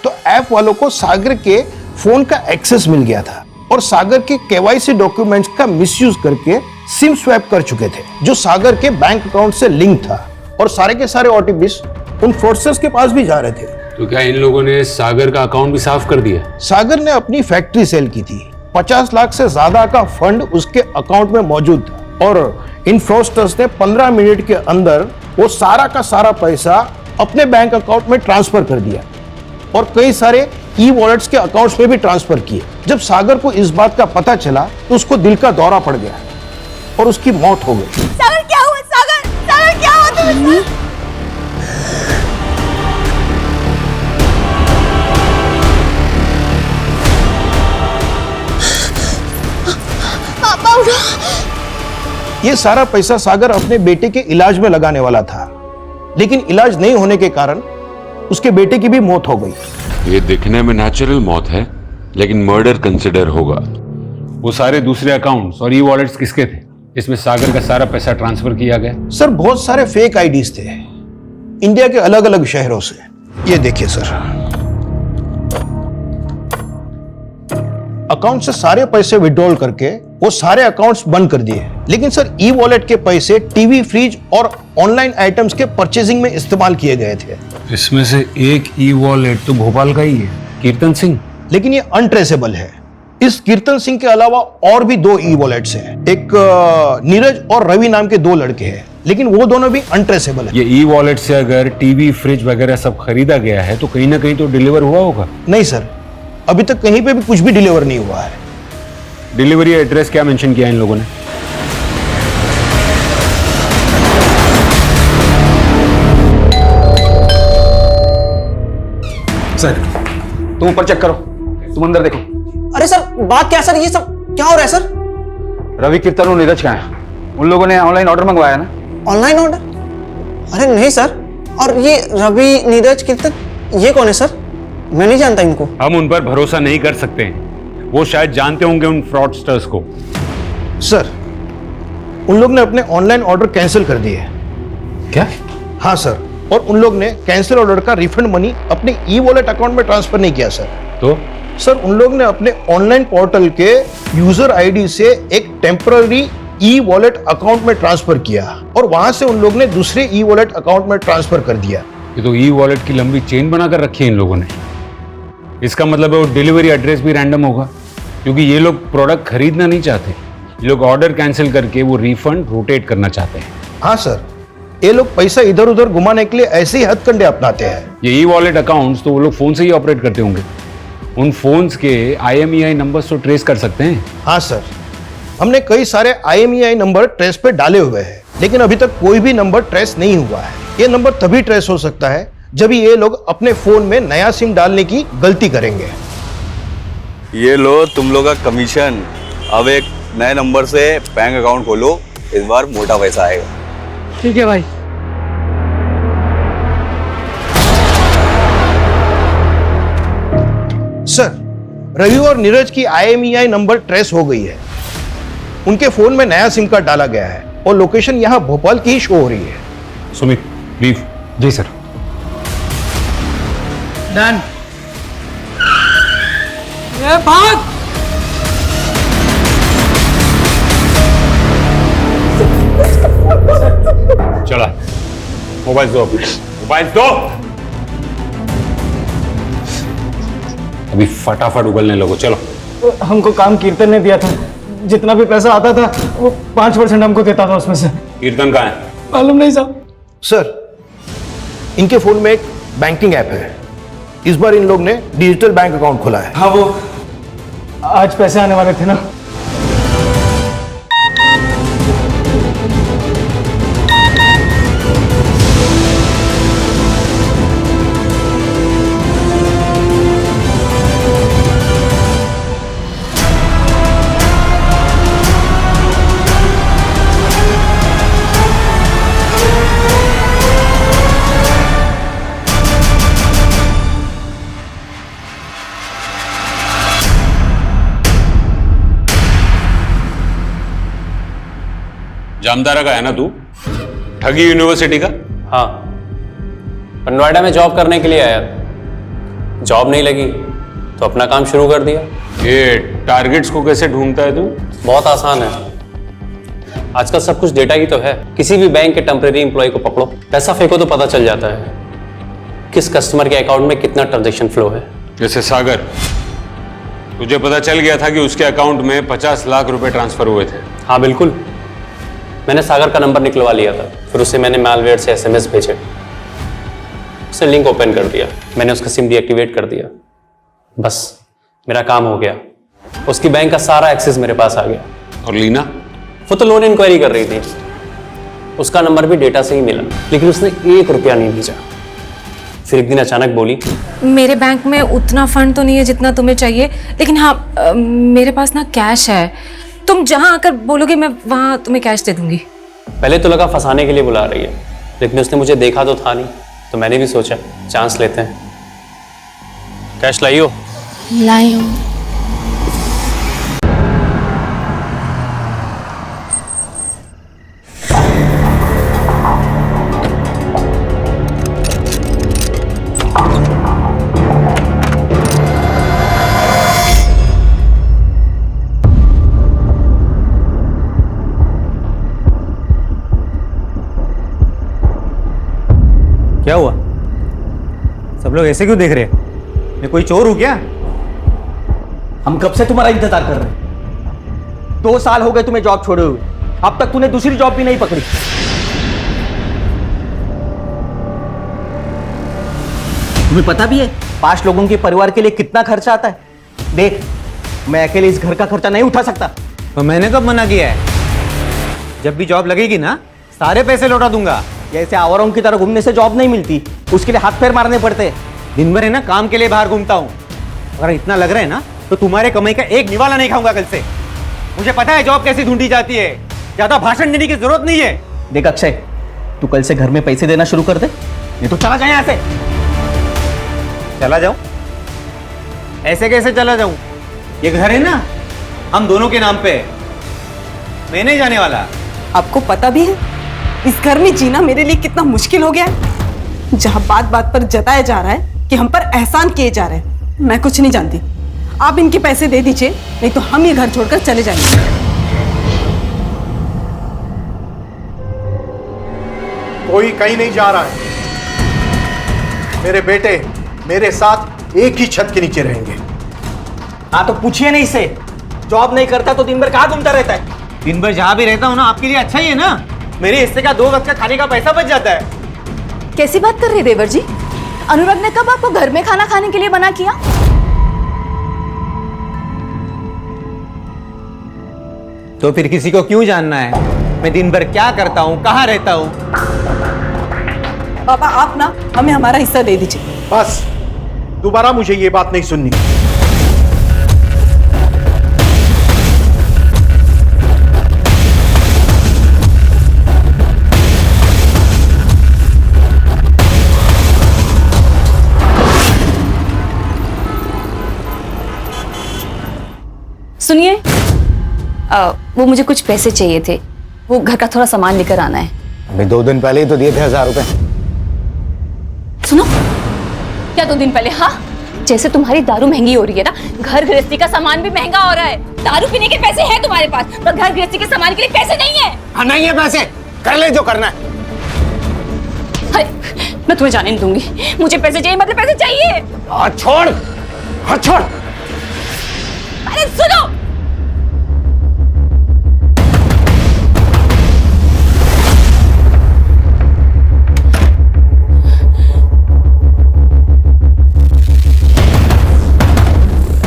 तो ऐप वालों को सागर के फोन का एक्सेस मिल गया था और सागर के केवाईसी डॉक्यूमेंट्स का मिसयूज करके सिम स्वैप कर चुके थे जो सागर के बैंक अकाउंट से लिंक था। और सारे के सारे ओटीपीस उन फ्रॉडस्टर्स के पास भी जा रहे थे। तो क्या इन लोगों ने सागर का अकाउंट भी साफ कर दिया? सागर ने अपनी फैक्ट्री सेल की थी, 50 लाख से ज्यादा का फंड उसके अकाउंट में मौजूद था और इन फ्रॉडस्टर्स ने 15 मिनट के अंदर वो सारा का सारा पैसा अपने बैंक अकाउंट में ट्रांसफर कर दिया और कई सारे ई वॉलेट्स के अकाउंट्स में भी ट्रांसफर किए। जब सागर को इस बात का पता चला तो उसको दिल का दौरा पड़ गया और उसकी मौत हो गई। सागर क्या हुआ? सागर सागर क्या हुआ तुम्हें? पापा उठो। ये सारा पैसा सागर अपने बेटे के इलाज में लगाने वाला था, लेकिन इलाज नहीं होने के कारण उसके बेटे की भी मौत हो गई। ये दिखने में नेचुरल मौत है, लेकिन मर्डर कंसिडर होगा। वो सारे दूसरे अकाउंट्स और ई वॉलेट्स किसके थे? इसमें सागर का सारा पैसा ट्रांसफर किया गया। सर बहुत सारे फेक आईडीज थे इंडिया के अलग अलग शहरों से। ये देखिए सर, अकाउंट से सारे पैसे विड्रॉल करके वो सारे अकाउंट्स बंद कर दिए, लेकिन सर ई वॉलेट के पैसे टीवी, फ्रिज और ऑनलाइन आइटम्स के परचेजिंग में इस्तेमाल किए गए थे। इसमें से एक ई वॉलेट तो भोपाल का ही है, कीर्तन सिंह, लेकिन ये अनट्रेसेबल है। इस कीर्तन सिंह के अलावा और भी 2 ई वॉलेट्स हैं, एक नीरज और रवि नाम के 2 लड़के हैं, लेकिन वो दोनों भी अनट्रेसेबल है। ये ई वॉलेट से अगर टीवी, फ्रिज वगैरह सब खरीदा गया है तो कहीं ना कहीं तो डिलीवर हुआ होगा। नहीं सर, अभी तक कहीं पे भी कुछ भी डिलीवर नहीं हुआ है। डिलीवरी एड्रेस क्या मेंशन किया इन लोगों ने? सर तुम ऊपर चेक करो, तुम अंदर देखो। अरे सर बात क्या सर, ये सब क्या हो रहा है सर? रवि, कीर्तन और नीरज कहाँ हैं? उन लोगों ने ऑनलाइन ऑर्डर मंगवाया ना? Online order? अरे नहीं सर, और ये रवि, नीरज, कीर्तन, ये कौन है सर? मैं नहीं जानता इनको। हम उन पर भरोसा नहीं कर सकते हैं, वो शायद जानते होंगे उन फ्रॉडस्टर्स को। सर उन लोग ने अपने ऑनलाइन ऑर्डर कैंसिल कर दिए। क्या? हाँ सर, और उन लोग ने कैंसिल ऑर्डर का रिफंड मनी अपने ई वॉलेट अकाउंट में ट्रांसफर नहीं किया सर। तो सर उन लोग ने अपने ऑनलाइन पोर्टल के यूजर आईडी से एक टेम्पररी ई वॉलेट अकाउंट में ट्रांसफर किया और वहां से उन लोग ने दूसरे ई वॉलेट अकाउंट में ट्रांसफर कर दिया। ये तो ई वॉलेट की लंबी चेन बनाकर रखी है इन लोगों ने। इसका मतलब है वो डिलीवरी एड्रेस भी रैंडम होगा, क्योंकि ये लोग प्रोडक्ट खरीदना नहीं चाहते, ये लोग ऑर्डर कैंसिल करके वो रिफंड रोटेट करना चाहते हैं। हाँ सर, ये लोग पैसा इधर उधर घुमाने के लिए ऐसे ही हथकंडे अपनाते हैं। ये ई वॉलेट अकाउंट्स तो वो लोग फोन से ही ऑपरेट करते होंगे, उन फोन्स के IMEI नंबर्स तो ट्रेस कर सकते हैं। हाँ सर, हमने कई सारे IMEI नंबर ट्रेस पे डाले हुए हैं, लेकिन अभी तक कोई भी नंबर ट्रेस नहीं हुआ है। ये नंबर तभी ट्रेस हो सकता है जब ये लोग अपने फोन में नया सिम डालने की गलती करेंगे। ये लो तुम लोग का कमीशन। अब एक नए नंबर से बैंक अकाउंट खोलो, इस बार मोटा पैसा आएगा। ठीक है भाई। सर रवि और नीरज की IMEI नंबर ट्रेस हो गई है, उनके फोन में नया सिम कार्ड डाला गया है और लोकेशन यहाँ भोपाल की ही शो हो रही है। सुमित लीव। जी सर। डन। ये भाग। चला, मोबाइल दो, मोबाइल दो। अभी फटाफट उगलने लगो, चलो। हमको काम कीर्तन ने दिया था, जितना भी पैसा आता था वो 5% हमको देता था उसमें से। कीर्तन कहाँ है? मालूम नहीं साहब। सर इनके फोन में एक बैंकिंग ऐप है, इस बार इन लोग ने डिजिटल बैंक अकाउंट खोला है। हाँ, वो आज पैसे आने वाले थे ना। जामतारा का है ना तू? ठगी यूनिवर्सिटी का? हाँ, पर नोएडा में जॉब करने के लिए आया, जॉब नहीं लगी तो अपना काम शुरू कर दिया। ये टारगेट्स को कैसे ढूंढता है तू? बहुत आसान है, आजकल सब कुछ डेटा ही तो है। किसी भी बैंक के टेम्परेरी एम्प्लॉय को पकड़ो, पैसा फेंको तो पता चल जाता है किस कस्टमर के अकाउंट में कितना ट्रांजैक्शन फ्लो है। जैसे सागर, तुझे पता चल गया था कि उसके अकाउंट में 50 लाख रुपए ट्रांसफर हुए थे। हाँ बिल्कुल, मैंने सागर का नंबर निकलवा लिया था, फिर उससे मैंने मैलवेयर से SMS भेजे, उसने लिंक ओपन कर दिया, मैंने उसका सिम डीएक्टिवेट कर दिया, बस मेरा काम हो गया। उसकी बैंक का सारा एक्सेस मेरे पास आ गया। और लीना? वो तो लोन इंक्वायरी कर रही थी, उसका नंबर भी डेटा से ही मिला, लेकिन उसने 1 रुपया नहीं भेजा। फिर एक दिन अचानक बोली, मेरे बैंक में उतना फंड तो नहीं है जितना तुम्हें चाहिए, लेकिन हाँ मेरे पास ना कैश है, तुम जहां आकर बोलोगे मैं वहां तुम्हें कैश दे दूंगी। पहले तो लगा फंसाने के लिए बुला रही है, लेकिन उसने मुझे देखा तो था नहीं, तो मैंने भी सोचा चांस लेते हैं। कैश लाई हो? लाई हूँ। क्या हुआ? सब लोग ऐसे क्यों देख रहे हैं? मैं कोई चोर हूं क्या? हम कब से तुम्हारा इंतजार कर रहे हैं। 2 साल हो गए तुम्हें जॉब छोड़े हुए, अब तक तूने दूसरी जॉब भी नहीं पकड़ी। तुम्हें पता भी है 5 लोगों के परिवार के लिए कितना खर्चा आता है? देख, मैं अकेले इस घर का खर्चा नहीं उठा सकता। तो मैंने कब मना किया है? जब भी जॉब लगेगी ना, सारे पैसे लौटा दूंगा। ऐसे आवारों की तरह घूमने से जॉब नहीं मिलती, उसके लिए हाथ पैर मारने पड़ते हैं। दिन भर है ना काम के लिए बाहर घूमता हूँ। अगर इतना लग रहा है ना, तो तुम्हारे कमाई का एक निवाला नहीं खाऊंगा कल से। मुझे पता है जॉब कैसी ढूंढी जाती है, ज्यादा भाषण देने की जरूरत नहीं है। देख अक्षय, तू कल से घर में पैसे देना शुरू कर दे, नहीं तो चला जाए यहाँ से। चला जाऊं? ऐसे कैसे चला जाऊं? ये घर है ना, हम दोनों के नाम पे है, मैं नहीं जाने वाला। आपको पता भी है इस घर में जीना मेरे लिए कितना मुश्किल हो गया है, जहां बात बात पर जताया जा रहा है कि हम पर एहसान किए जा रहे हैं। मैं कुछ नहीं जानती, आप इनके पैसे दे दीजिए, नहीं तो हम ये घर छोड़कर चले जाएंगे। कोई कहीं नहीं जा रहा है। मेरे बेटे मेरे साथ एक ही छत के नीचे रहेंगे। हाँ तो पूछिए नहीं इससे, जॉब नहीं करता तो दिन भर कहाँ घूमता रहता है? दिन भर जहां भी रहता हूं ना, आपके लिए अच्छा ही है ना। मेरे हिस्से का 2 वक्त का खाने का पैसा बच जाता है। कैसी बात कर रहे देवर जी? अनुराग ने कब आपको घर में खाना खाने के लिए मना किया? तो फिर किसी को क्यों जानना है मैं दिन भर क्या करता हूँ, कहाँ रहता हूँ? पापा आप ना हमें हमारा हिस्सा दे दीजिए। बस, दोबारा मुझे ये बात नहीं सुननी। सुनिए, वो मुझे कुछ पैसे चाहिए थे, वो घर का थोड़ा सामान लेकर आना है। अभी 2 दिन पहले ही तो दिए थे 1000 रुपए। सुनो, क्या 2 दिन पहले? हाँ, जैसे तुम्हारी दारू महंगी हो रही है ना, घर गृहस्थी का सामान भी महंगा हो रहा है। दारू पीने के पैसे हैं तुम्हारे पास, पर घर गृहस्थी के सामान के लिए पैसे नहीं है। हाँ नहीं है पैसे, कर ले जो करना है। मैं तुम्हें जाने नहीं दूंगी, मुझे पैसे चाहिए, मतलब पैसे चाहिए। हाथ छोड़, हाथ छोड़। अरे सुनो,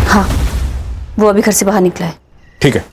हाँ वो अभी घर से बाहर निकला है। ठीक है।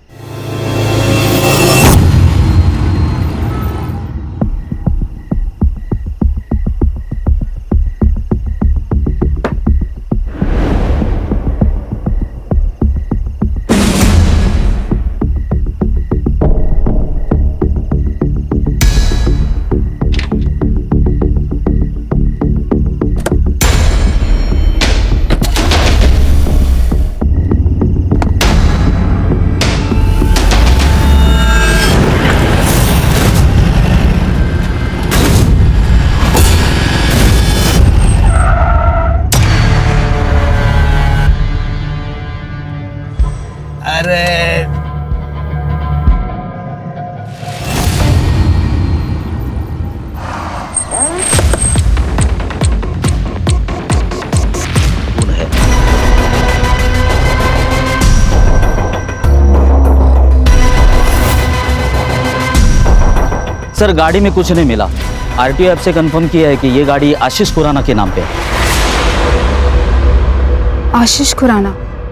सर गाड़ी में कुछ नहीं मिला। आरटीओ ऐप से कंफर्म किया है कि ये गाड़ी आशीष खुराना के नाम पे है। आशीष खुराना?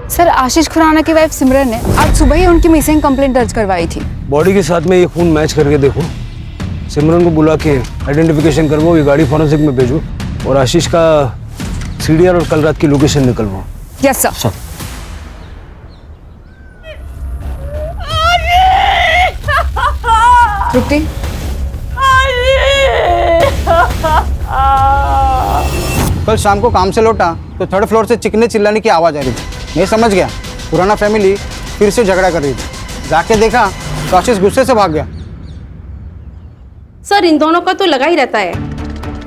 सर आशीष खुराना की वाइफ सिमरन ने आज सुबह ही उनकी मिसिंग कंप्लेंट दर्ज करवाई थी। बॉडी के साथ में ये खून मैच करके देखो, सिमरन को बुला के आइडेंटिफिकेशन करवाओ, ये गाड़ी फॉरेंसिक में भेजो और आशीष का सीडीआर और कल रात की लोकेशन निकलवाओ। Yes sir. तृप्ति, कल शाम को काम से लौटा तो थर्ड फ्लोर से चिकने चिल्लाने की आवाज़ आ रही थी। मैं समझ गया पुराना फैमिली फिर से झगड़ा कर रही थी। जाके देखा तो आशीष गुस्से से भाग गया। सर इन दोनों का तो लगा ही रहता है।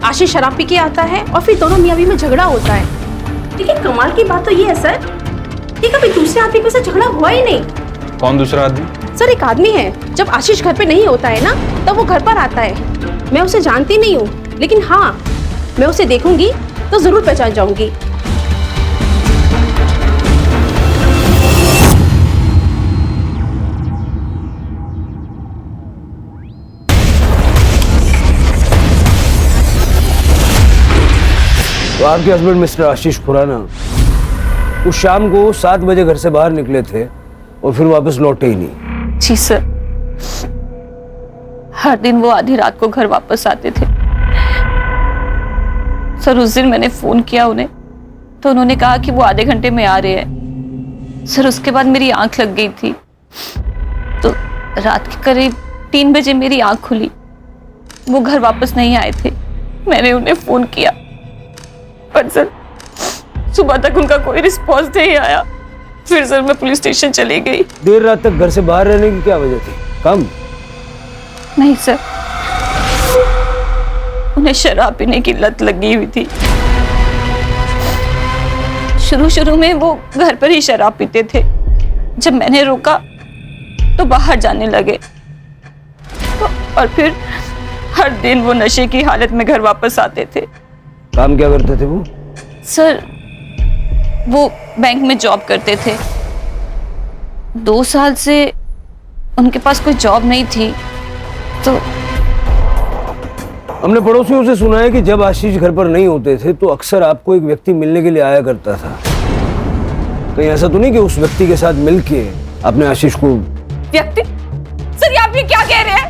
आशीष शराब पी के आता है और फिर दोनों मियां बीवी में झगड़ा होता है। लेकिन कमाल की बात तो ये है सर कि कभी दूसरे आदमी के साथ झगड़ा हुआ ही नहीं। कौन दूसरा आदमी? सर एक आदमी है, जब आशीष घर पे नहीं होता है ना तब वो घर पर आता है। मैं उसे जानती नहीं हूँ, लेकिन हाँ मैं उसे देखूंगी तो जरूर पहचान जाऊंगी। तो आपके हस्बैंड मिस्टर आशीष खुराना उस शाम को 7 बजे घर से बाहर निकले थे और फिर वापस लौटे ही नहीं। जी सर, हर दिन वो आधी रात को घर वापस आते थे। सर उस दिन मैंने फोन किया उन्हें तो उन्होंने कहा कि वो आधे घंटे में आ रहे हैं। सर उसके बाद मेरी आंख लग गई थी तो रात के करीब 3 बजे मेरी आंख खुली। वो घर वापस नहीं आए थे। मैंने उन्हें फोन किया पर सर सुबह तक उनका कोई रिस्पॉन्स नहीं आया। फिर सर मैं पुलिस स्टेशन चली गई। देर रात तक घर से बाहर रहने की क्या वजह थी? कम? नहीं सर, उन्हें शराब पीने की लत लगी हुई थी। शुरू में वो घर पर ही शराब पीते थे। जब मैंने रोका तो बाहर जाने लगे और फिर हर दिन वो नशे की हालत में घर वापस आते थे। काम क्या करते थे वो? सर वो बैंक में जॉब करते थे। 2 साल से उनके पास कोई जॉब नहीं थी तो हमने पड़ोसियों से सुना है कि जब आशीष घर पर नहीं होते थे तो अक्सर आपको एक व्यक्ति मिलने के लिए आया करता था। कहीं ऐसा तो नहीं कि उस व्यक्ति के साथ मिलके आपने आशीष को? व्यक्ति? सर आप ये क्या कह रहे हैं?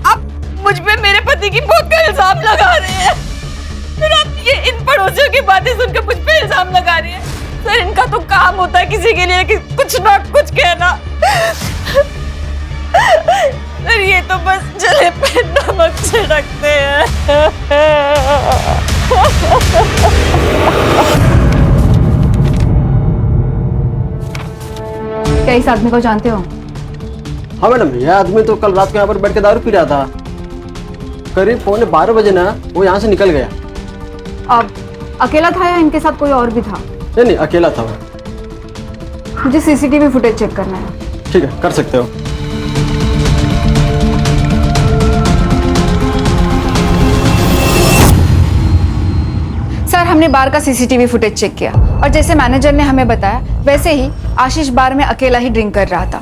आप मुझ पे मेरे पति की मौत का इल्जाम लगा रहे हैं। फिर आप ये इन पड़ोसियों की बातें सुनकर मुझ पे इल्जाम लगा रहे हैं। सर इनका तो काम होता है किसी के लिए कि कुछ ना कुछ कहना। सर ये तो बस जले पे नमक छिड़कते हैं। क्या इस आदमी को जानते हो? हाँ मैडम, यह आदमी तो कल रात को यहाँ पर बैठ के दारू पी रहा था। करीब 11:15 बजे ना वो यहाँ से निकल गया। अब अकेला था या इनके साथ कोई और भी था? नहीं, अकेला था वो। मुझे सीसीटीवी फुटेज चेक करना है। ठीक है, कर सकते हो। सर हमने बार का सीसीटीवी फुटेज चेक किया और जैसे मैनेजर ने हमें बताया वैसे ही आशीष बार में अकेला ही ड्रिंक कर रहा था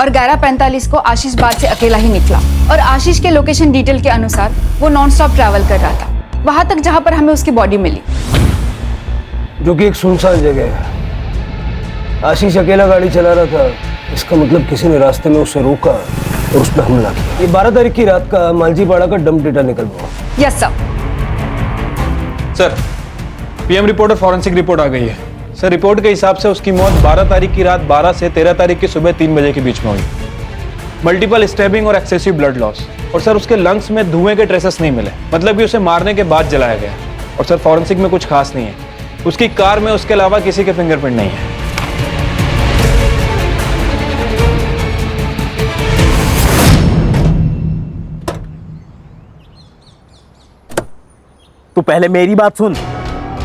और 11:45 को आशीष बार से अकेला ही निकला और आशीष के लोकेशन डिटेल के अनुसार वो नॉन स्टॉप ट्रैवल कर रहा था वहां तक जहां पर हमें उसकी बॉडी मिली, जो कि एक सुनसान जगह है। आशीष अकेला गाड़ी चला रहा था, इसका मतलब किसी ने रास्ते में उसे रोका और उस पर हमला किया। ये 12 तारीख की रात का मालजीपाड़ा का डंप डेटा निकल पड़ा। Yes sir. Sir PM report और फॉरेंसिक रिपोर्ट आ गई है। सर रिपोर्ट के हिसाब से उसकी मौत 12 तारीख की रात 12 से 13 तारीख की सुबह 3 बजे के बीच में हुई। मल्टीपल स्टैबिंग और एक्सेसिव ब्लड लॉस और सर उसके लंग्स में धुएं के ट्रेसेस नहीं मिले, मतलब कि उसे मारने के बाद जलाया गया। और सर फॉरेंसिक में कुछ खास नहीं है, उसकी कार में उसके अलावा किसी के फिंगरप्रिंट नहीं है। तू पहले मेरी बात सुन।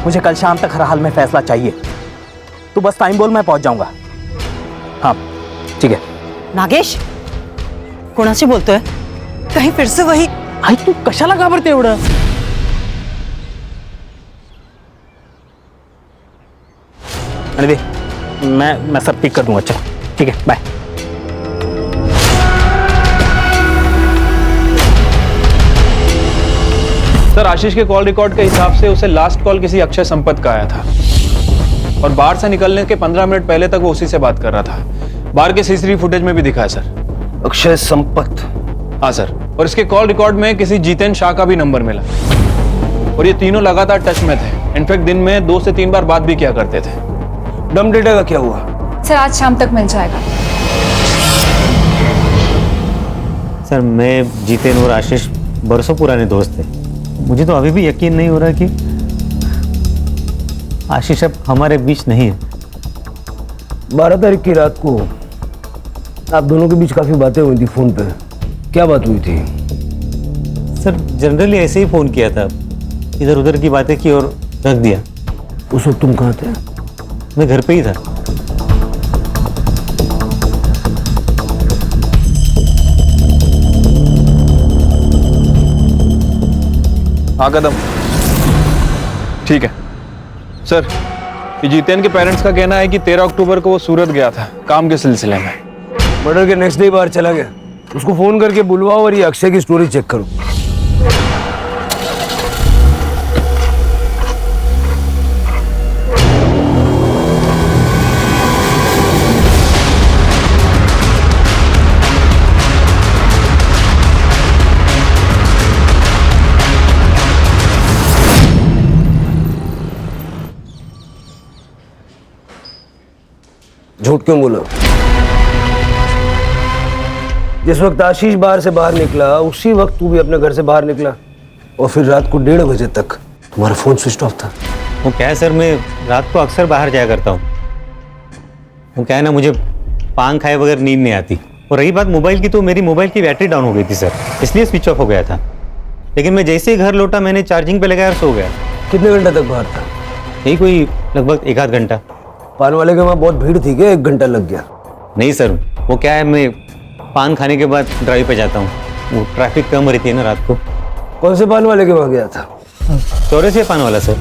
मुझे कल शाम तक हर हाल में फैसला चाहिए। तू बस टाइम बोल, मैं पहुंच जाऊंगा। हाँ ठीक है। नागेश कोणाशी बोलतोय? कहीं फिर से वही? आई तू कशाला घाबरते एवढं? अरे मैं सब पिक कर दूंगा। चल ठीक है, बाय। सर आशीष के कॉल रिकॉर्ड के हिसाब से उसे लास्ट कॉल किसी अक्षय संपत का आया था और बाहर से निकलने के 15 मिनट पहले तक वो उसी से बात कर रहा था। बाहर के सीसीटीवी फुटेज में भी दिखा है सर। अक्षय संपत? हाँ सर, और इसके कॉल रिकॉर्ड में किसी जीतेन शाह का भी नंबर मिला और ये तीनों लगातार टच में थे। इनफैक्ट दिन में 2 से 3 बार बात भी किया करते थे। डम डेटा का क्या हुआ? सर आज शाम तक मिल जाएगा। सर मैं जीतेन और आशीष बरसों पुराने दोस्त थे। मुझे तो अभी भी यकीन नहीं हो रहा कि आशीष अब हमारे बीच नहीं है। 12 तारीख की रात को आप दोनों के बीच काफी बातें हुई थी फोन पे। क्या बात हुई थी? सर जनरली ऐसे ही फोन किया था, इधर उधर की बातें की और रख दिया। उस वक्त तुम कहाँ थे? मैं घर पे ही था। हाँ कदम, ठीक है सर। ये जीतेन के पेरेंट्स का कहना है कि 13 अक्टूबर को वो सूरत गया था काम के सिलसिले में। मर्डर के नेक्स्ट डे बाहर चला गया। उसको फोन करके बुलवाओ और ये अक्षय की स्टोरी चेक करो। झूठ क्यों बोला? जिस वक्त आशीष बाहर से बाहर निकला उसी वक्त तू भी अपने घर से बाहर निकला और फिर रात को 1:30 बजे तक तुम्हारा फोन स्विच ऑफ था। वो क्या है सर, मैं रात को अक्सर बाहर जाया करता हूँ। वो क्या है ना, मुझे पान खाए बगैर नींद नहीं आती। और रही बात मोबाइल की, तो मेरी मोबाइल की बैटरी डाउन हो गई थी सर, इसलिए स्विच ऑफ हो गया था। लेकिन मैं जैसे ही घर लौटा मैंने चार्जिंग पे लगाया और सो गया। कितने घंटे तक बाहर था? यही कोई लगभग 1 आध घंटा। पान वाले के वहाँ बहुत भीड़ थी क्या 1 घंटा लग गया? नहीं सर, वो क्या है, मैं पान खाने के बाद ड्राइव पे जाता हूँ। वो ट्रैफिक कम रहती है ना रात को। कौन से पान वाले के वहाँ गया था? चौरासी पान वाला सर।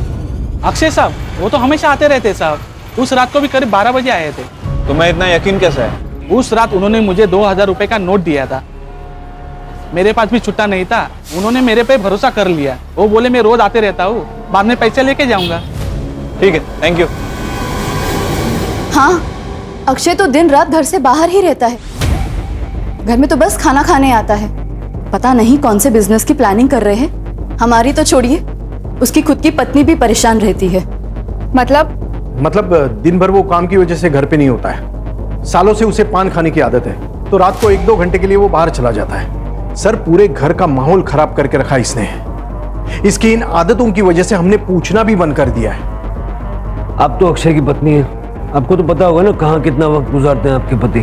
अक्षय साहब वो तो हमेशा आते रहते साहब। उस रात को भी करीब 12 बजे आए थे। तो मैं इतना यकीन कैसे है? उस रात उन्होंने मुझे 2000 रुपए का नोट दिया था। मेरे पास भी छुट्टा नहीं था, उन्होंने मेरे पे भरोसा कर लिया। वो बोले मैं रोज आते रहता हूँ, बाद में पैसे लेके जाऊंगा। ठीक है, थैंक यू। हाँ, अक्षय तो दिन रात घर से बाहर ही रहता है। घर में तो बस खाना खाने आता है। पता नहीं कौन से बिजनेस की प्लानिंग कर रहे हैं। हमारी तो छोड़िए, उसकी खुद की पत्नी भी परेशान रहती है। मतलब दिन भर वो काम की वजह से घर पे नहीं होता है। सालों से उसे पान खाने की आदत है, तो रात को 1-2 घंटे के लिए वो बाहर चला जाता है। सर पूरे घर का माहौल खराब करके रखा इसने। इसकी इन आदतों की वजह से हमने पूछना भी बंद कर दिया है। आप तो अक्षय की पत्नी है, आपको तो पता होगा ना कहाँ कितना वक्त गुजारते हैं आपके पति।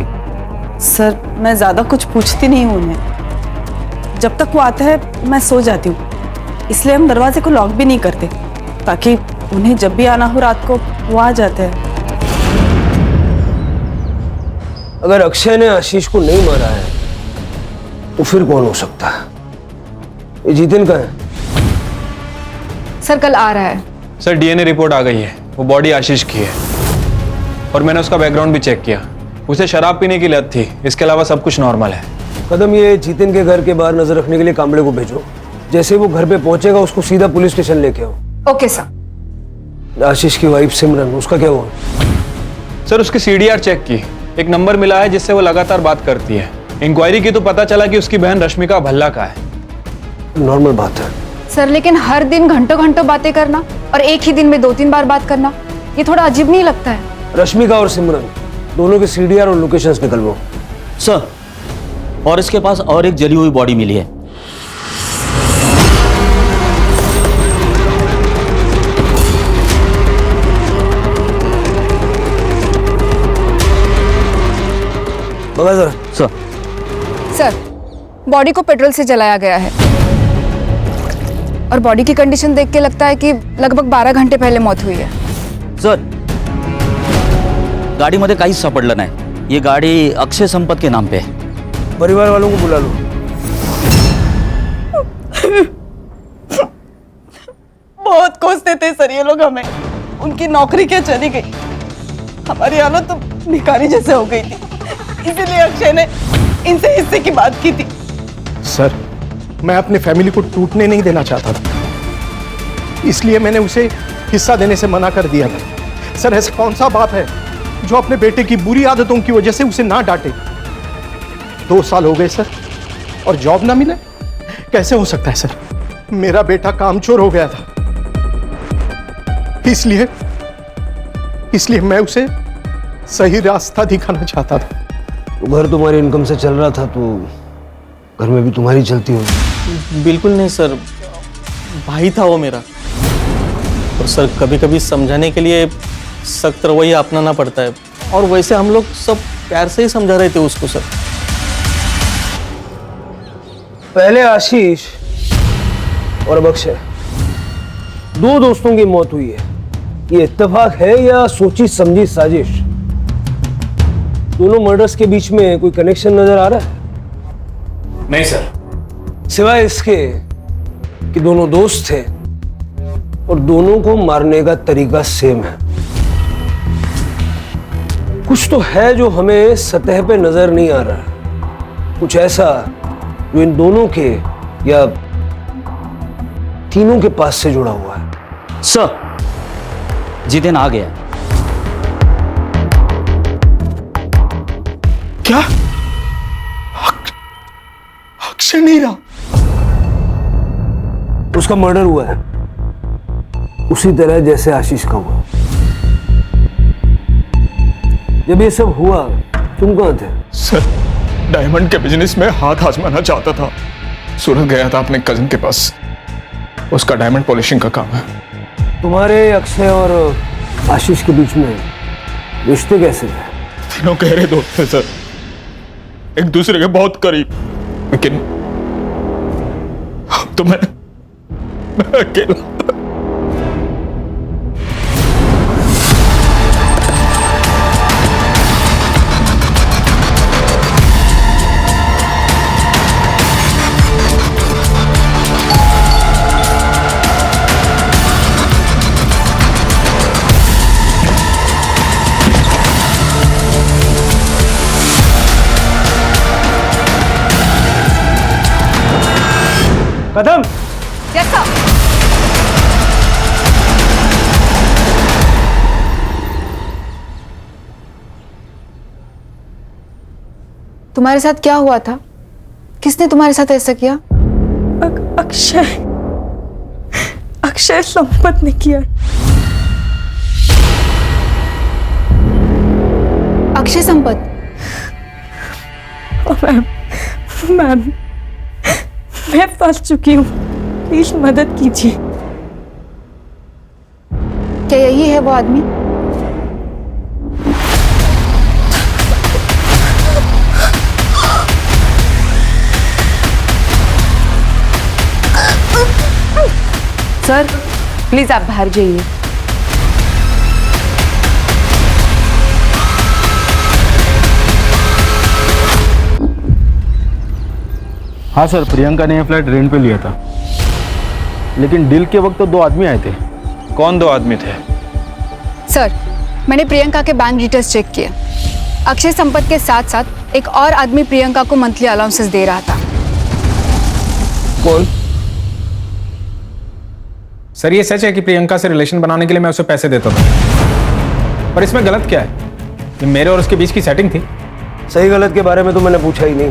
सर मैं ज्यादा कुछ पूछती नहीं हूँ उन्हें। जब तक वो आता है मैं सो जाती हूँ, इसलिए हम दरवाजे को लॉक भी नहीं करते, ताकि उन्हें जब भी आना हो रात को वो आ जाते हैं। अगर अक्षय ने आशीष को नहीं मारा है तो फिर कौन हो सकता है? ये जीतेन का है? सर कल आ रहा है। सर डीएनए रिपोर्ट आ गई है, वो बॉडी आशीष की है और मैंने उसका बैकग्राउंड भी चेक किया। उसे शराब पीने की लत थी, इसके अलावा सब कुछ नॉर्मल है। कदम, ये जीतेन के घर के बाहर नजर रखने के लिए कांबड़े को भेजो। जैसे वो घर पे पहुंचेगा उसको सीधा पुलिस स्टेशन लेके आओ। Okay sir. आशीष की वाइफ सिमरन, उसका क्या हुआ? सर उसकी सीडीआर चेक की, एक नंबर मिला है जिससे वो लगातार बात करती है। इंक्वायरी की तो पता चला कि उसकी बहन रश्मिका भल्ला का है। नॉर्मल बात है सर, लेकिन हर दिन घंटों घंटों बातें करना और एक ही दिन में 2-3 बार बात करना, ये थोड़ा अजीब नहीं लगता है? रश्मिका और सिमरन दोनों के सीडीआर और लोकेशंस निकलवाओ। सर, और इसके पास और एक जली हुई बॉडी मिली है। बगा जरा। सर, बॉडी को पेट्रोल से जलाया गया है और बॉडी की कंडीशन देख के लगता है कि लगभग 12 घंटे पहले मौत हुई है। सर, गाडीमध्ये काहीच सापडलं नाही। ये गाडी अक्षय संपत के नाम पे है। परिवार वालों को बुला लो। बहुत कोसते थे सर ये लोग हमें। उनकी नौकरी क्या चली गई, हमारी हालत तो भिखारी जैसे हो गई थी। इसीलिए अक्षय ने इनसे हिस्से की बात की थी। सर मैं अपने फैमिली को टूटने नहीं देना चाहता था, इसलिए मैंने उसे हिस्सा देने से मना कर दिया था। सर ऐसा कौन सा बाप है जो अपने बेटे की बुरी आदतों की वजह से उसे ना डांटे। 2 साल हो गए सर और जॉब ना मिले, कैसे हो सकता है सर? मेरा बेटा कामचोर हो गया था, इसलिए मैं उसे सही रास्ता दिखाना चाहता था। तो घर तुम्हारी इनकम से चल रहा था तो घर में भी तुम्हारी चलती होगी। बिल्कुल नहीं सर, भाई था वो मेरा। और सर कभी कभी समझाने के लिए सख्त रवैया अपनाना पड़ता है, और वैसे हम लोग सब प्यार से ही समझा रहे थे उसको सर। पहले आशीष और अब अक्षय, 2 दोस्तों की मौत हुई है। ये इत्तेफाक है या सोची समझी साजिश? दोनों मर्डर्स के बीच में कोई कनेक्शन नजर आ रहा है? नहीं सर। सिवाय इसके कि दोनों दोस्त थे और दोनों को मारने का तरीका सेम है। कुछ तो है जो हमें सतह पे नजर नहीं आ रहा, कुछ ऐसा जो इन दोनों के या तीनों के पास से जुड़ा हुआ है। सर, जितेन आ गया। क्या? अक्षय नहीं रहा? उसका मर्डर हुआ है उसी तरह जैसे आशीष का हुआ। जब ये सब हुआ तुम कहां थे? सर, डायमंड के बिजनेस में हाथ आजमाना चाहता था। सूरत गया था अपने कजिन के पास, उसका डायमंड पॉलिशिंग का काम है। तुम्हारे अक्षय और आशीष के बीच में रिश्ते कैसे थे? तीनों गहरे दोस्त थे सर, एक दूसरे के बहुत करीब। लेकिन अब तो मैं अकेला। कदम। Yes sir. तुम्हारे साथ क्या हुआ था? किसने तुम्हारे साथ ऐसा किया? अक्षय संपत ने किया। अक्षय संपत? मैम मैं फंस चुकी हूँ, प्लीज मदद कीजिए। क्या यही है वो आदमी? सर प्लीज आप बाहर जाइए। हाँ सर, प्रियंका ने यह फ्लैट रेंट पे लिया था, लेकिन डील के वक्त तो 2 आदमी आए थे। कौन 2 आदमी थे? सर मैंने प्रियंका के बैंक डिटेल्स चेक किए। अक्षय संपत के साथ साथ एक और आदमी प्रियंका को मंथली अलाउंसेस दे रहा था। कौन? सर ये सच है कि प्रियंका से रिलेशन बनाने के लिए मैं उसे पैसे देता था, पर इसमें गलत क्या है? ये मेरे और उसके बीच की सेटिंग थी। सही गलत के बारे में तो मैंने पूछा ही नहीं,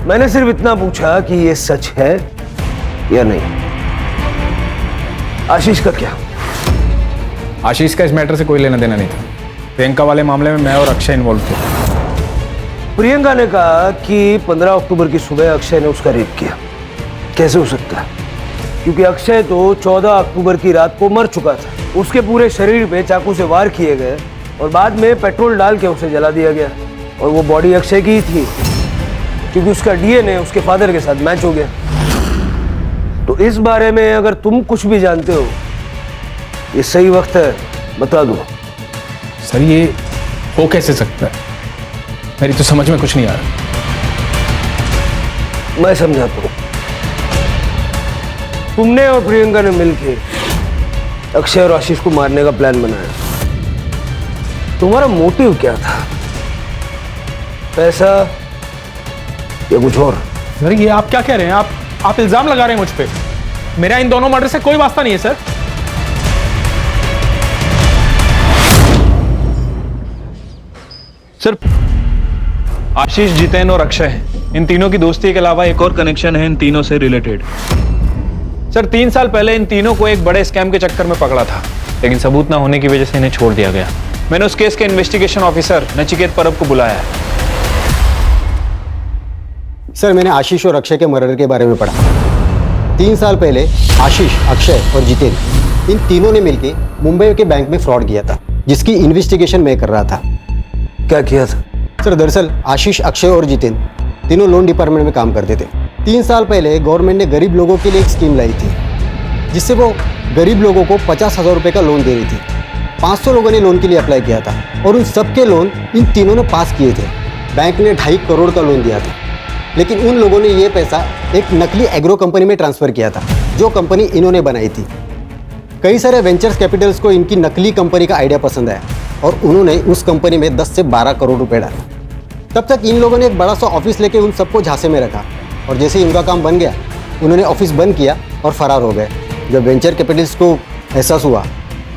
मैंने सिर्फ इतना पूछा कि ये सच है या नहीं। आशीष का क्या? आशीष का इस मैटर से कोई लेना देना नहीं था। प्रियंका वाले मामले में मैं और अक्षय इन्वॉल्व थे। प्रियंका ने कहा कि 15 अक्टूबर की सुबह अक्षय ने उसका रेप किया। कैसे हो सकता है? क्योंकि अक्षय तो 14 अक्टूबर की रात को मर चुका था। उसके पूरे शरीर पे चाकू से वार किए गए और बाद में पेट्रोल डाल के उसे जला दिया गया। और वो बॉडी अक्षय की ही थी क्योंकि उसका डीएनए उसके फादर के साथ मैच हो गया। तो इस बारे में अगर तुम कुछ भी जानते हो, ये सही वक्त है, बता दो। सर ये हो कैसे सकता है? मेरी तो समझ में कुछ नहीं आ रहा। मैं समझाता हूं। तुमने और प्रियंका ने मिलकर अक्षय और आशीष को मारने का प्लान बनाया। तुम्हारा मोटिव क्या था? पैसा या कुछ और? सर ये आप क्या कह रहे हैं? आप इल्जाम लगा रहे हैं मुझ पे। मेरा इन दोनों मर्डर से कोई वास्ता नहीं है सर। सर आशीष, जितेन और अक्षय, इन तीनों की दोस्ती के अलावा एक और कनेक्शन है इन तीनों से रिलेटेड। सर 3 साल पहले इन तीनों को एक बड़े स्कैम के चक्कर में पकड़ा था, लेकिन सबूत ना होने की वजह से इन्हें छोड़ दिया गया। मैंने उस केस के इन्वेस्टिगेशन ऑफिसर नचिकेत परब को बुलाया है। सर मैंने आशीष और अक्षय के मर्डर के बारे में पढ़ा। 3 साल पहले आशीष, अक्षय और जितेन, इन तीनों ने मिलकर मुंबई के बैंक में फ्रॉड किया था, जिसकी इन्वेस्टिगेशन मैं कर रहा था। क्या किया था? सर दरअसल आशीष, अक्षय और जितेन तीनों लोन डिपार्टमेंट में काम करते थे। 3 साल पहले गवर्नमेंट ने गरीब लोगों के लिए एक स्कीम लाई थी, जिससे वो गरीब लोगों को 50,000 रुपये का लोन दे रही थी। 500 लोगों ने लोन के लिए अप्लाई किया था और उन सबके लोन इन तीनों ने पास किए थे। बैंक ने 2.5 करोड़ का लोन दिया था, लेकिन उन लोगों ने ये पैसा एक नकली एग्रो कंपनी में ट्रांसफ़र किया था, जो कंपनी इन्होंने बनाई थी। कई सारे वेंचर्स कैपिटल्स को इनकी नकली कंपनी का आइडिया पसंद आया और उन्होंने उस कंपनी में 10 से 12 करोड़ रुपए डाले। तब तक इन लोगों ने एक बड़ा सा ऑफिस लेके उन सबको झांसे में रखा और जैसे ही इनका काम बन गया, उन्होंने ऑफिस बंद किया और फरार हो गए। जब वेंचर कैपिटल्स को एहसास हुआ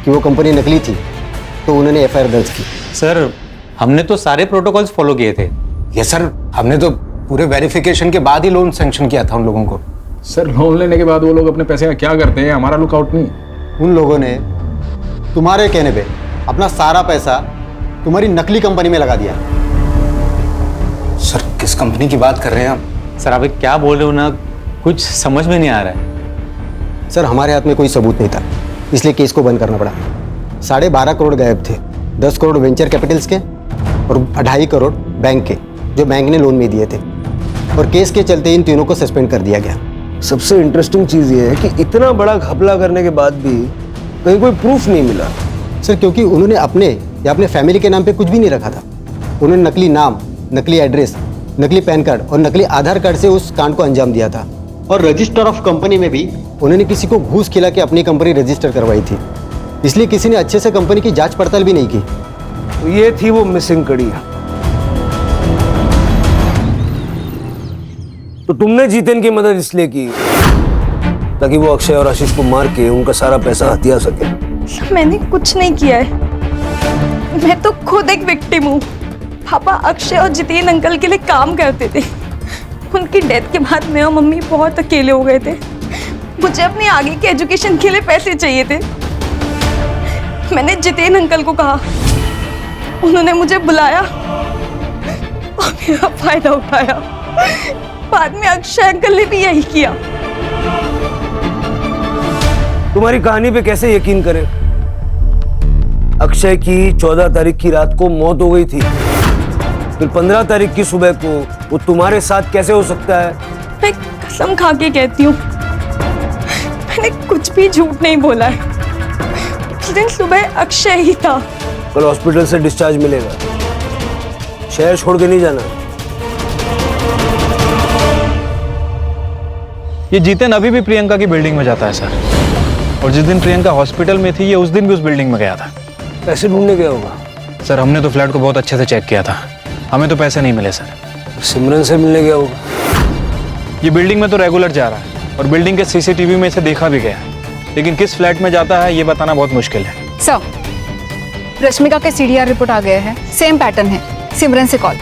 कि वो कंपनी नकली थी, तो उन्होंने FIR दर्ज की। सर हमने तो सारे प्रोटोकॉल्स फॉलो किए थे। यस सर, हमने तो पूरे वेरिफिकेशन के बाद ही लोन सैंक्शन किया था उन लोगों को। सर लोन लेने के बाद वो लोग अपने पैसे का क्या करते हैं, हमारा लुकआउट नहीं। उन लोगों ने तुम्हारे कहने पे अपना सारा पैसा तुम्हारी नकली कंपनी में लगा दिया। सर किस कंपनी की बात कर रहे हैं आप? सर आप क्या बोल रहे हो ना, कुछ समझ में नहीं आ रहा है। सर हमारे हाथ में कोई सबूत नहीं था, इसलिए केस को बंद करना पड़ा। 12.5 करोड़ गायब थे, 10 करोड़ वेंचर कैपिटल्स के और 2.5 करोड़ बैंक के, जो बैंक ने लोन में दिए थे। और केस के चलते इन तीनों को सस्पेंड कर दिया गया। सबसे इंटरेस्टिंग चीज़ ये है कि इतना बड़ा घपला करने के बाद भी कहीं कोई प्रूफ नहीं मिला। सर क्योंकि उन्होंने अपने या अपने फैमिली के नाम पे कुछ भी नहीं रखा था। उन्होंने नकली नाम, नकली एड्रेस, नकली पैन कार्ड और नकली आधार कार्ड से उस कांड को अंजाम दिया था। और रजिस्टर ऑफ कंपनी में भी उन्होंने किसी को घूस खिला के अपनी कंपनी रजिस्टर करवाई थी, इसलिए किसी ने अच्छे से कंपनी की जांच पड़ताल भी नहीं की। तो ये थी वो मिसिंग कड़ी। तो तुमने जितेन की मदद इसलिए की ताकि वो अक्षय और आशीष को मार के उनका सारा पैसा हथिया सके। मैंने कुछ नहीं किया है, मैं तो खुद एक विक्टिम हूँ। पापा अक्षय और जितेन अंकल के लिए काम करते थे। उनकी डेथ के बाद मैं और मम्मी बहुत अकेले हो गए थे। मुझे अपनी आगे की एजुकेशन के लिए पैसे चाहिए थे। मैंने जितेन अंकल को कहा, उन्होंने मुझे बुलाया और मेरा फायदा उठाया। बाद में अक्षय अंकल ने भी यही किया। तुम्हारी कहानी पे कैसे यकीन करें? अक्षय की 14 तारीख की रात को मौत हो गई थी, फिर 15 तारीख की सुबह को वो तुम्हारे साथ कैसे हो सकता है? मैं कसम खा के कहती हूँ, मैंने कुछ भी झूठ नहीं बोला है। उस दिन सुबह अक्षय ही था। कल हॉस्पिटल से डिस्चार्ज मिलेगा, शहर छोड़ के नहीं जाना। ये जितेन अभी भी प्रियंका की बिल्डिंग में जाता है सर, और जिस दिन प्रियंका हॉस्पिटल में थी, ये उस दिन भी उस बिल्डिंग में गया था। पैसे ढूंढने गया होगा। सर हमने तो फ्लैट को बहुत अच्छे से चेक किया था, हमें तो पैसे नहीं मिले सर। सिमरन से मिलने गया होगा। ये बिल्डिंग में तो रेगुलर जा रहा है और बिल्डिंग के CCTV में इसे देखा भी गया, लेकिन किस फ्लैट में जाता है ये बताना बहुत मुश्किल है। सर रश्मिका के CDR रिपोर्ट आ गया है, सेम पैटर्न है, सिमरन से कॉल,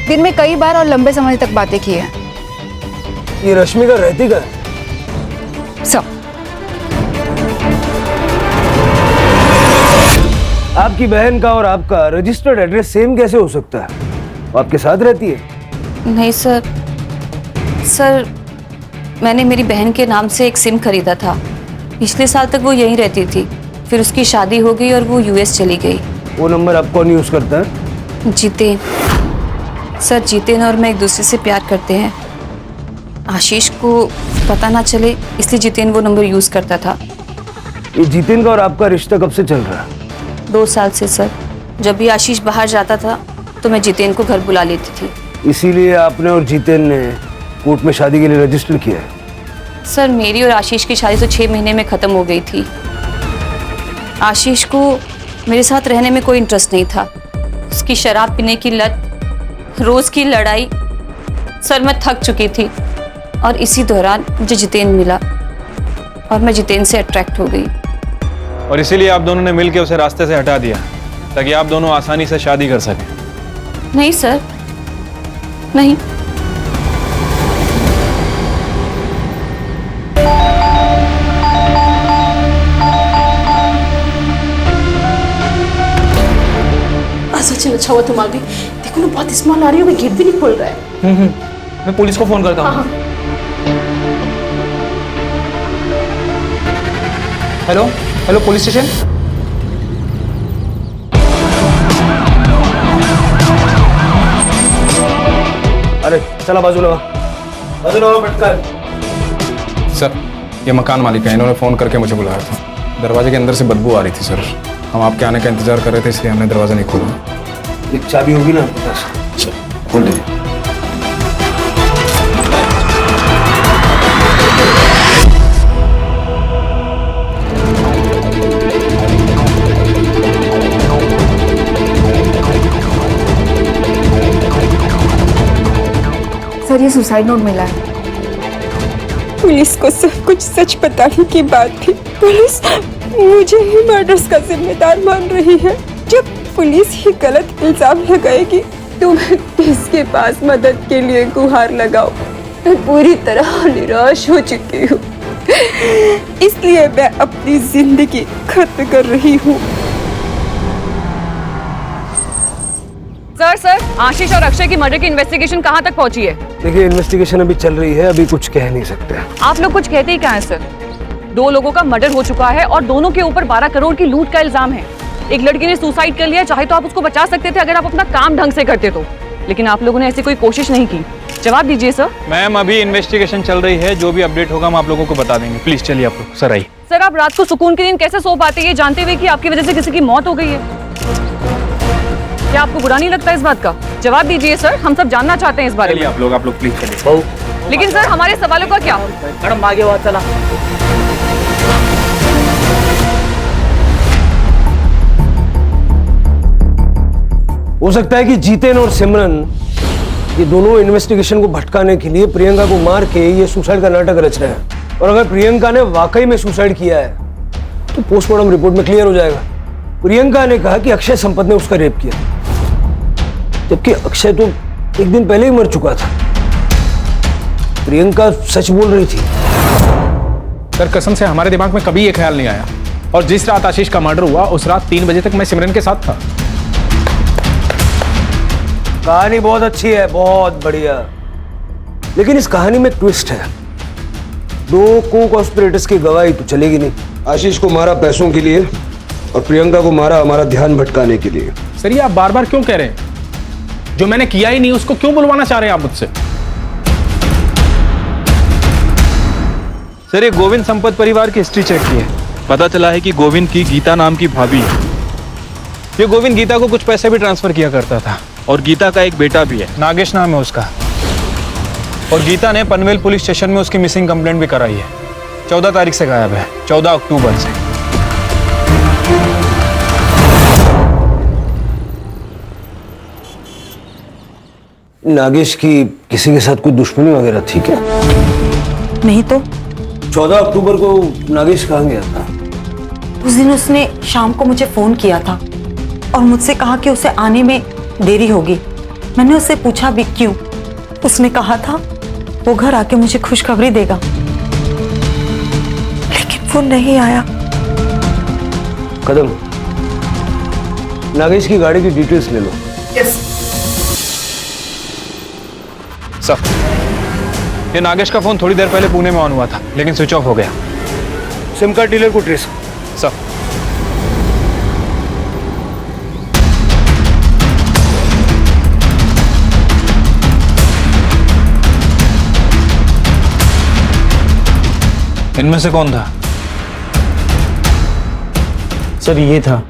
दिन में कई बार और लंबे समय तक बातें की है। ये रश्मिका रहती कहाँ है? सर आपकी बहन का और आपका रजिस्टर्ड एड्रेस सेम कैसे हो सकता है? वो आपके साथ रहती है? नहीं सर, मैंने मेरी बहन के नाम से एक सिम खरीदा था। पिछले साल तक वो यहीं रहती थी, फिर उसकी शादी हो गई और वो US चली गई। वो नंबर आप कौन यूज करता है? जितेन। सर जितेन और मैं एक दूसरे से प्यार करते हैं। आशीष को पता ना चले इसलिए जितेन वो नंबर यूज करता था। ये जितेन का और आपका रिश्ता कब से चल रहा है? 2 साल से सर। जब भी आशीष बाहर जाता था तो मैं जितेन को घर बुला लेती थी। इसीलिए आपने और जितेन ने कोर्ट में शादी के लिए रजिस्टर किया है? सर मेरी और आशीष की शादी तो 6 महीने में ख़त्म हो गई थी। आशीष को मेरे साथ रहने में कोई इंटरेस्ट नहीं था। उसकी शराब पीने की लत, रोज़ की लड़ाई, सर मैं थक चुकी थी। और इसी दौरान मुझे जितेन मिला और मैं जितेन से अट्रैक्ट हो गई। और इसीलिए आप दोनों ने मिलकर उसे रास्ते से हटा दिया। ताकि आप दोनों आसानी से शादी कर सकें। नहीं सर, नहीं। सचिन अच्छा हुआ तुम आ गई। देखो ना बहुत स्मॉल आ रही हो, गेट भी नहीं खोल रहा है। मैं पुलिस को फोन करता हूँ। Hello hello, police station. अरे चला बाजू लगा बैठकर। सर ये मकान मालिक है, इन्होंने फ़ोन करके मुझे बुलाया था। दरवाजे के अंदर से बदबू आ रही थी सर। हम आपके आने का इंतजार कर रहे थे, इसलिए हमने दरवाज़ा नहीं खोला। एक चाबी होगी ना खोल दे। सर ये सुसाइड नोट मिला है। पुलिस को सब कुछ सच बताने के बाद भी पुलिस मुझे ही मर्डर्स का जिम्मेदार मान रही है। जब पुलिस ही गलत इल्जाम लगाएगी तो मैं किसके पास मदद के लिए गुहार लगाऊं? मैं पूरी तरह निराश हो चुकी हूँ, इसलिए मैं अपनी जिंदगी खत्म कर रही हूँ। सर आशीष और अक्षय की मर्डर की इन्वेस्टिगेशन कहाँ तक पहुँची है? देखिए इन्वेस्टिगेशन अभी चल रही है, अभी कुछ कह नहीं सकते। आप लोग कुछ कहते ही क्या है सर? 2 लोगों का मर्डर हो चुका है और दोनों के ऊपर 12 करोड़ की लूट का इल्जाम है। एक लड़की ने सुसाइड कर लिया, चाहे तो आप उसको बचा सकते थे अगर आप अपना काम ढंग से करते तो, लेकिन आप लोगों ने ऐसी कोई कोशिश नहीं की। जवाब दीजिए सर। मैम अभी इन्वेस्टिगेशन चल रही है, जो भी अपडेट होगा हम आप लोगों को बता देंगे। प्लीज चलिए आप लोग। सर आइए। सर आप रात को सुकून की नींद कैसे सो पाते हैं जानते हुए कि आपकी वजह से किसी की मौत हो गई है? क्या आपको बुरा नहीं लगता इस बात का? जवाब दीजिए सर, हम सब जानना चाहते हैं इस बारे में। आप लोग प्लीज चलिए। लेकिन सर हमारे सवालों का क्या? मैडम आगे बात चला। हो सकता है कि जीतेन और सिमरन ये दोनों इन्वेस्टिगेशन को भटकाने के लिए प्रियंका को मार के ये सुसाइड का नाटक रच रहे हैं। और अगर प्रियंका ने वाकई में सुसाइड किया है तो पोस्टमार्टम रिपोर्ट में क्लियर हो जाएगा। प्रियंका ने कहा कि अक्षय संपत ने उसका रेप किया, जबकि अक्षय तो एक दिन पहले ही मर चुका था। प्रियंका सच बोल रही थी। सर कसम से हमारे दिमाग में कभी ये ख्याल नहीं आया। और जिस रात आशीष का मर्डर हुआ उस रात 3 बजे तक मैं सिमरन के साथ था। कहानी बहुत अच्छी है, बहुत बढ़िया, लेकिन इस कहानी में ट्विस्ट है। 2 को-कॉन्स्पिरेटर्स की गवाही तो चलेगी नहीं। आशीष को मारा पैसों के लिए और प्रियंका को मारा हमारा ध्यान भटकाने के लिए। सर ये आप बार बार क्यों कह रहे हैं? जो मैंने किया ही नहीं उसको क्यों बुलवाना चाह रहे हैं आप मुझसे? सर ये गोविंद संपत परिवार की हिस्ट्री चेक की है, पता चला है कि गोविंद की गीता नाम की भाभी है। ये गोविंद गीता को कुछ पैसे भी ट्रांसफर किया करता था और गीता का एक बेटा भी है, नागेश नाम है उसका। और गीता ने पनवेल पुलिस स्टेशन में उसकी मिसिंग कंप्लेंट भी कराई है। 14 तारीख से गायब है, 14 अक्टूबर से। नागेश की किसी के साथ कोई दुश्मनी वगैरह थी क्या? नहीं तो 14 अक्टूबर को नागेश कहाँ गया था? उस दिन उसने शाम को मुझे फोन किया था और मुझसे कहा कि उसे आने में देरी होगी। मैंने उससे पूछा भी क्यों। उसने कहा था वो घर आके मुझे खुशखबरी देगा, लेकिन वो नहीं आया। कदम, नागेश की गाड़ी की डिटेल्स ले लो। Yes sir. ये नागेश का फोन थोड़ी देर पहले पुणे में ऑन हुआ था, लेकिन स्विच ऑफ हो गया। सिम कार्ड डीलर को ट्रेस। सर इनमें से कौन था? सर ये था।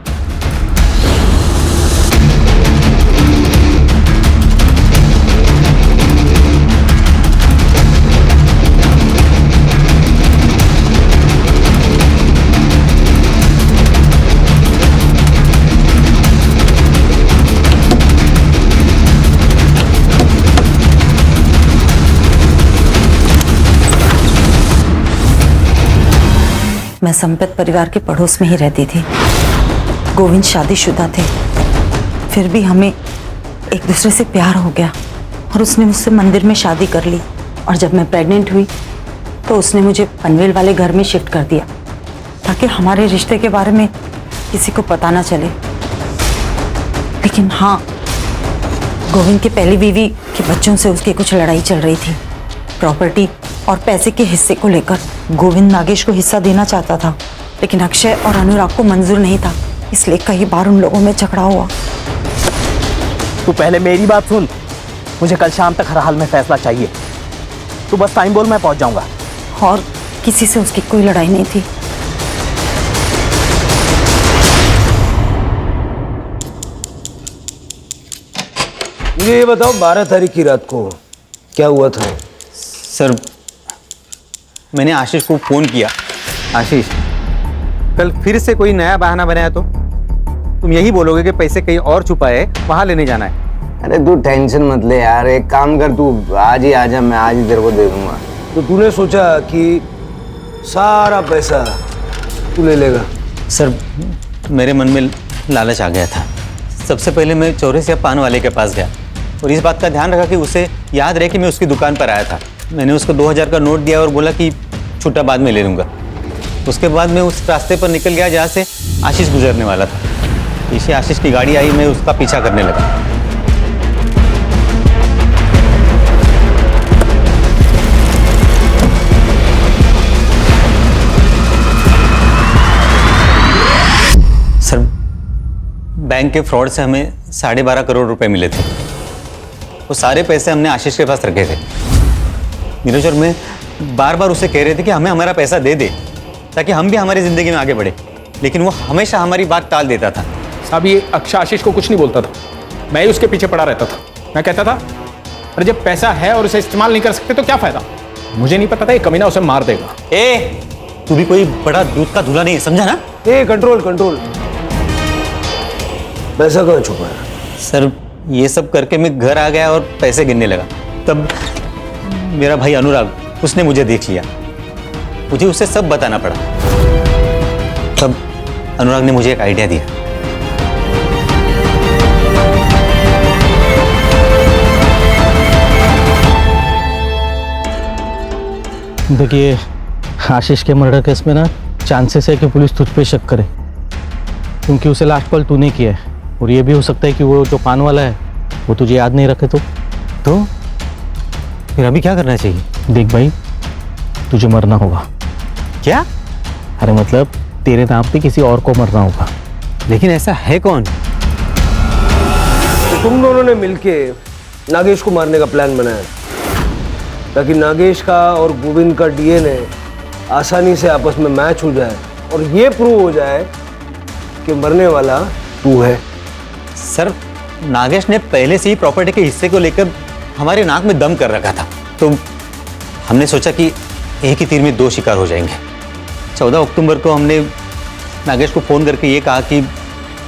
मैं संपत परिवार के पड़ोस में ही रहती थी। गोविंद शादीशुदा थे। फिर भी हमें एक दूसरे से प्यार हो गया और उसने मुझसे मंदिर में शादी कर ली। और जब मैं प्रेग्नेंट हुई तो उसने मुझे पनवेल वाले घर में शिफ्ट कर दिया ताकि हमारे रिश्ते के बारे में किसी को पता ना चले। लेकिन हाँ, गोविंद की पहली बीवी के बच्चों से उसकी कुछ लड़ाई चल रही थी। प्रॉपर्टी और पैसे के हिस्से को लेकर गोविंद नागेश को हिस्सा देना चाहता था, लेकिन अक्षय और अनुराग को मंजूर नहीं था, इसलिए कई बार उन लोगों में झगड़ा हुआ। तू पहले मेरी बात सुन, मुझे कल शाम तक हर हाल में फैसला चाहिए। तू बस टाइम बोल, मैं पहुंच जाऊंगा। और किसी से उसकी कोई लड़ाई नहीं थी। मुझे ये बताओ 12 तारीख की रात को क्या हुआ था? सर, मैंने आशीष को फ़ोन किया। आशीष, कल फिर से कोई नया बहाना बनाया तो तुम यही बोलोगे कि पैसे कहीं और छुपाए, वहाँ लेने जाना है। अरे तू टेंशन मत ले यार, एक काम कर, तू आज ही आजा, मैं आज ही तेरे को दे दूंगा। तो तूने सोचा कि सारा पैसा तू ले लेगा? सर, मेरे मन में लालच आ गया था। सबसे पहले मैं चौरसिया पान वाले के पास गया और इस बात का ध्यान रखा कि उसे याद रहे कि मैं उसकी दुकान पर आया था। मैंने उसको 2000 का नोट दिया और बोला कि छुट्टा बाद में ले लूँगा। उसके बाद मैं उस रास्ते पर निकल गया जहाँ से आशीष गुजरने वाला था। पीछे आशीष की गाड़ी आई, मैं उसका पीछा करने लगा। सर, बैंक के फ्रॉड से हमें 12.5 करोड़ रुपए मिले थे। वो सारे पैसे हमने आशीष के पास रखे थे। नीरज और मैं बार बार उसे कह रहे थे कि हमें हमारा पैसा दे दे ताकि हम भी हमारी ज़िंदगी में आगे बढ़े, लेकिन वो हमेशा हमारी बात टाल देता था। साहब, ये अक्षय आशीष को कुछ नहीं बोलता था, मैं ही उसके पीछे पड़ा रहता था। मैं कहता था अरे जब पैसा है और उसे इस्तेमाल नहीं कर सकते तो क्या फायदा। मुझे नहीं पता था ये कमीना उसे मार देगा। तू भी कोई बड़ा दूध का धुला नहीं है, समझा ना? Control control. पैसा कहाँ छुपा है? सर, ये सब करके मैं घर आ गया और पैसे गिनने लगा। तब मेरा भाई अनुराग, उसने मुझे देख लिया। मुझे उसे सब बताना पड़ा। तब अनुराग ने मुझे एक आइडिया दिया। देखिए, आशीष के मर्डर केस में ना चांसेस है कि पुलिस तुझ पे शक करे, क्योंकि उसे लास्ट कॉल तूने किया है। और ये भी हो सकता है कि वो जो पान वाला है वो तुझे याद नहीं रखे तो फिर अभी क्या करना चाहिए? देख भाई, तुझे मरना होगा। क्या? अरे मतलब तेरे नाम पे किसी और को मरना होगा। लेकिन ऐसा है कौन? तो तुम दोनों ने मिलके नागेश को मारने का प्लान बनाया ताकि नागेश का और गोविंद का डीएनए आसानी से आपस में मैच हो जाए और ये प्रूव हो जाए कि मरने वाला तू है। सर, नागेश ने पहले से ही प्रॉपर्टी के हिस्से को लेकर हमारे नाक में दम कर रखा था, तो हमने सोचा कि एक ही तीर में दो शिकार हो जाएंगे। 14 अक्टूबर को हमने नागेश को फ़ोन करके ये कहा कि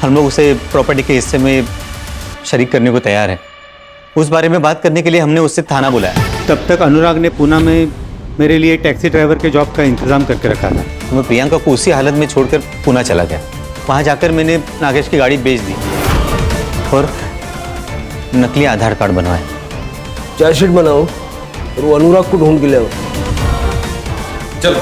हम लोग उसे प्रॉपर्टी के हिस्से में शरीक करने को तैयार हैं। उस बारे में बात करने के लिए हमने उससे थाना बुलाया। तब तक अनुराग ने पुणे में मेरे लिए टैक्सी ड्राइवर के जॉब का इंतज़ाम करके रखा था। तो मैं प्रियंका को उसी हालत में छोड़कर पुणे चला गया। वहाँ जाकर मैंने नागेश की गाड़ी बेच दी और नकली आधार कार्ड बनवाए। चार्जशीट बनाओ और वो अनुराग को ढूंढ के ले आओ। चलो।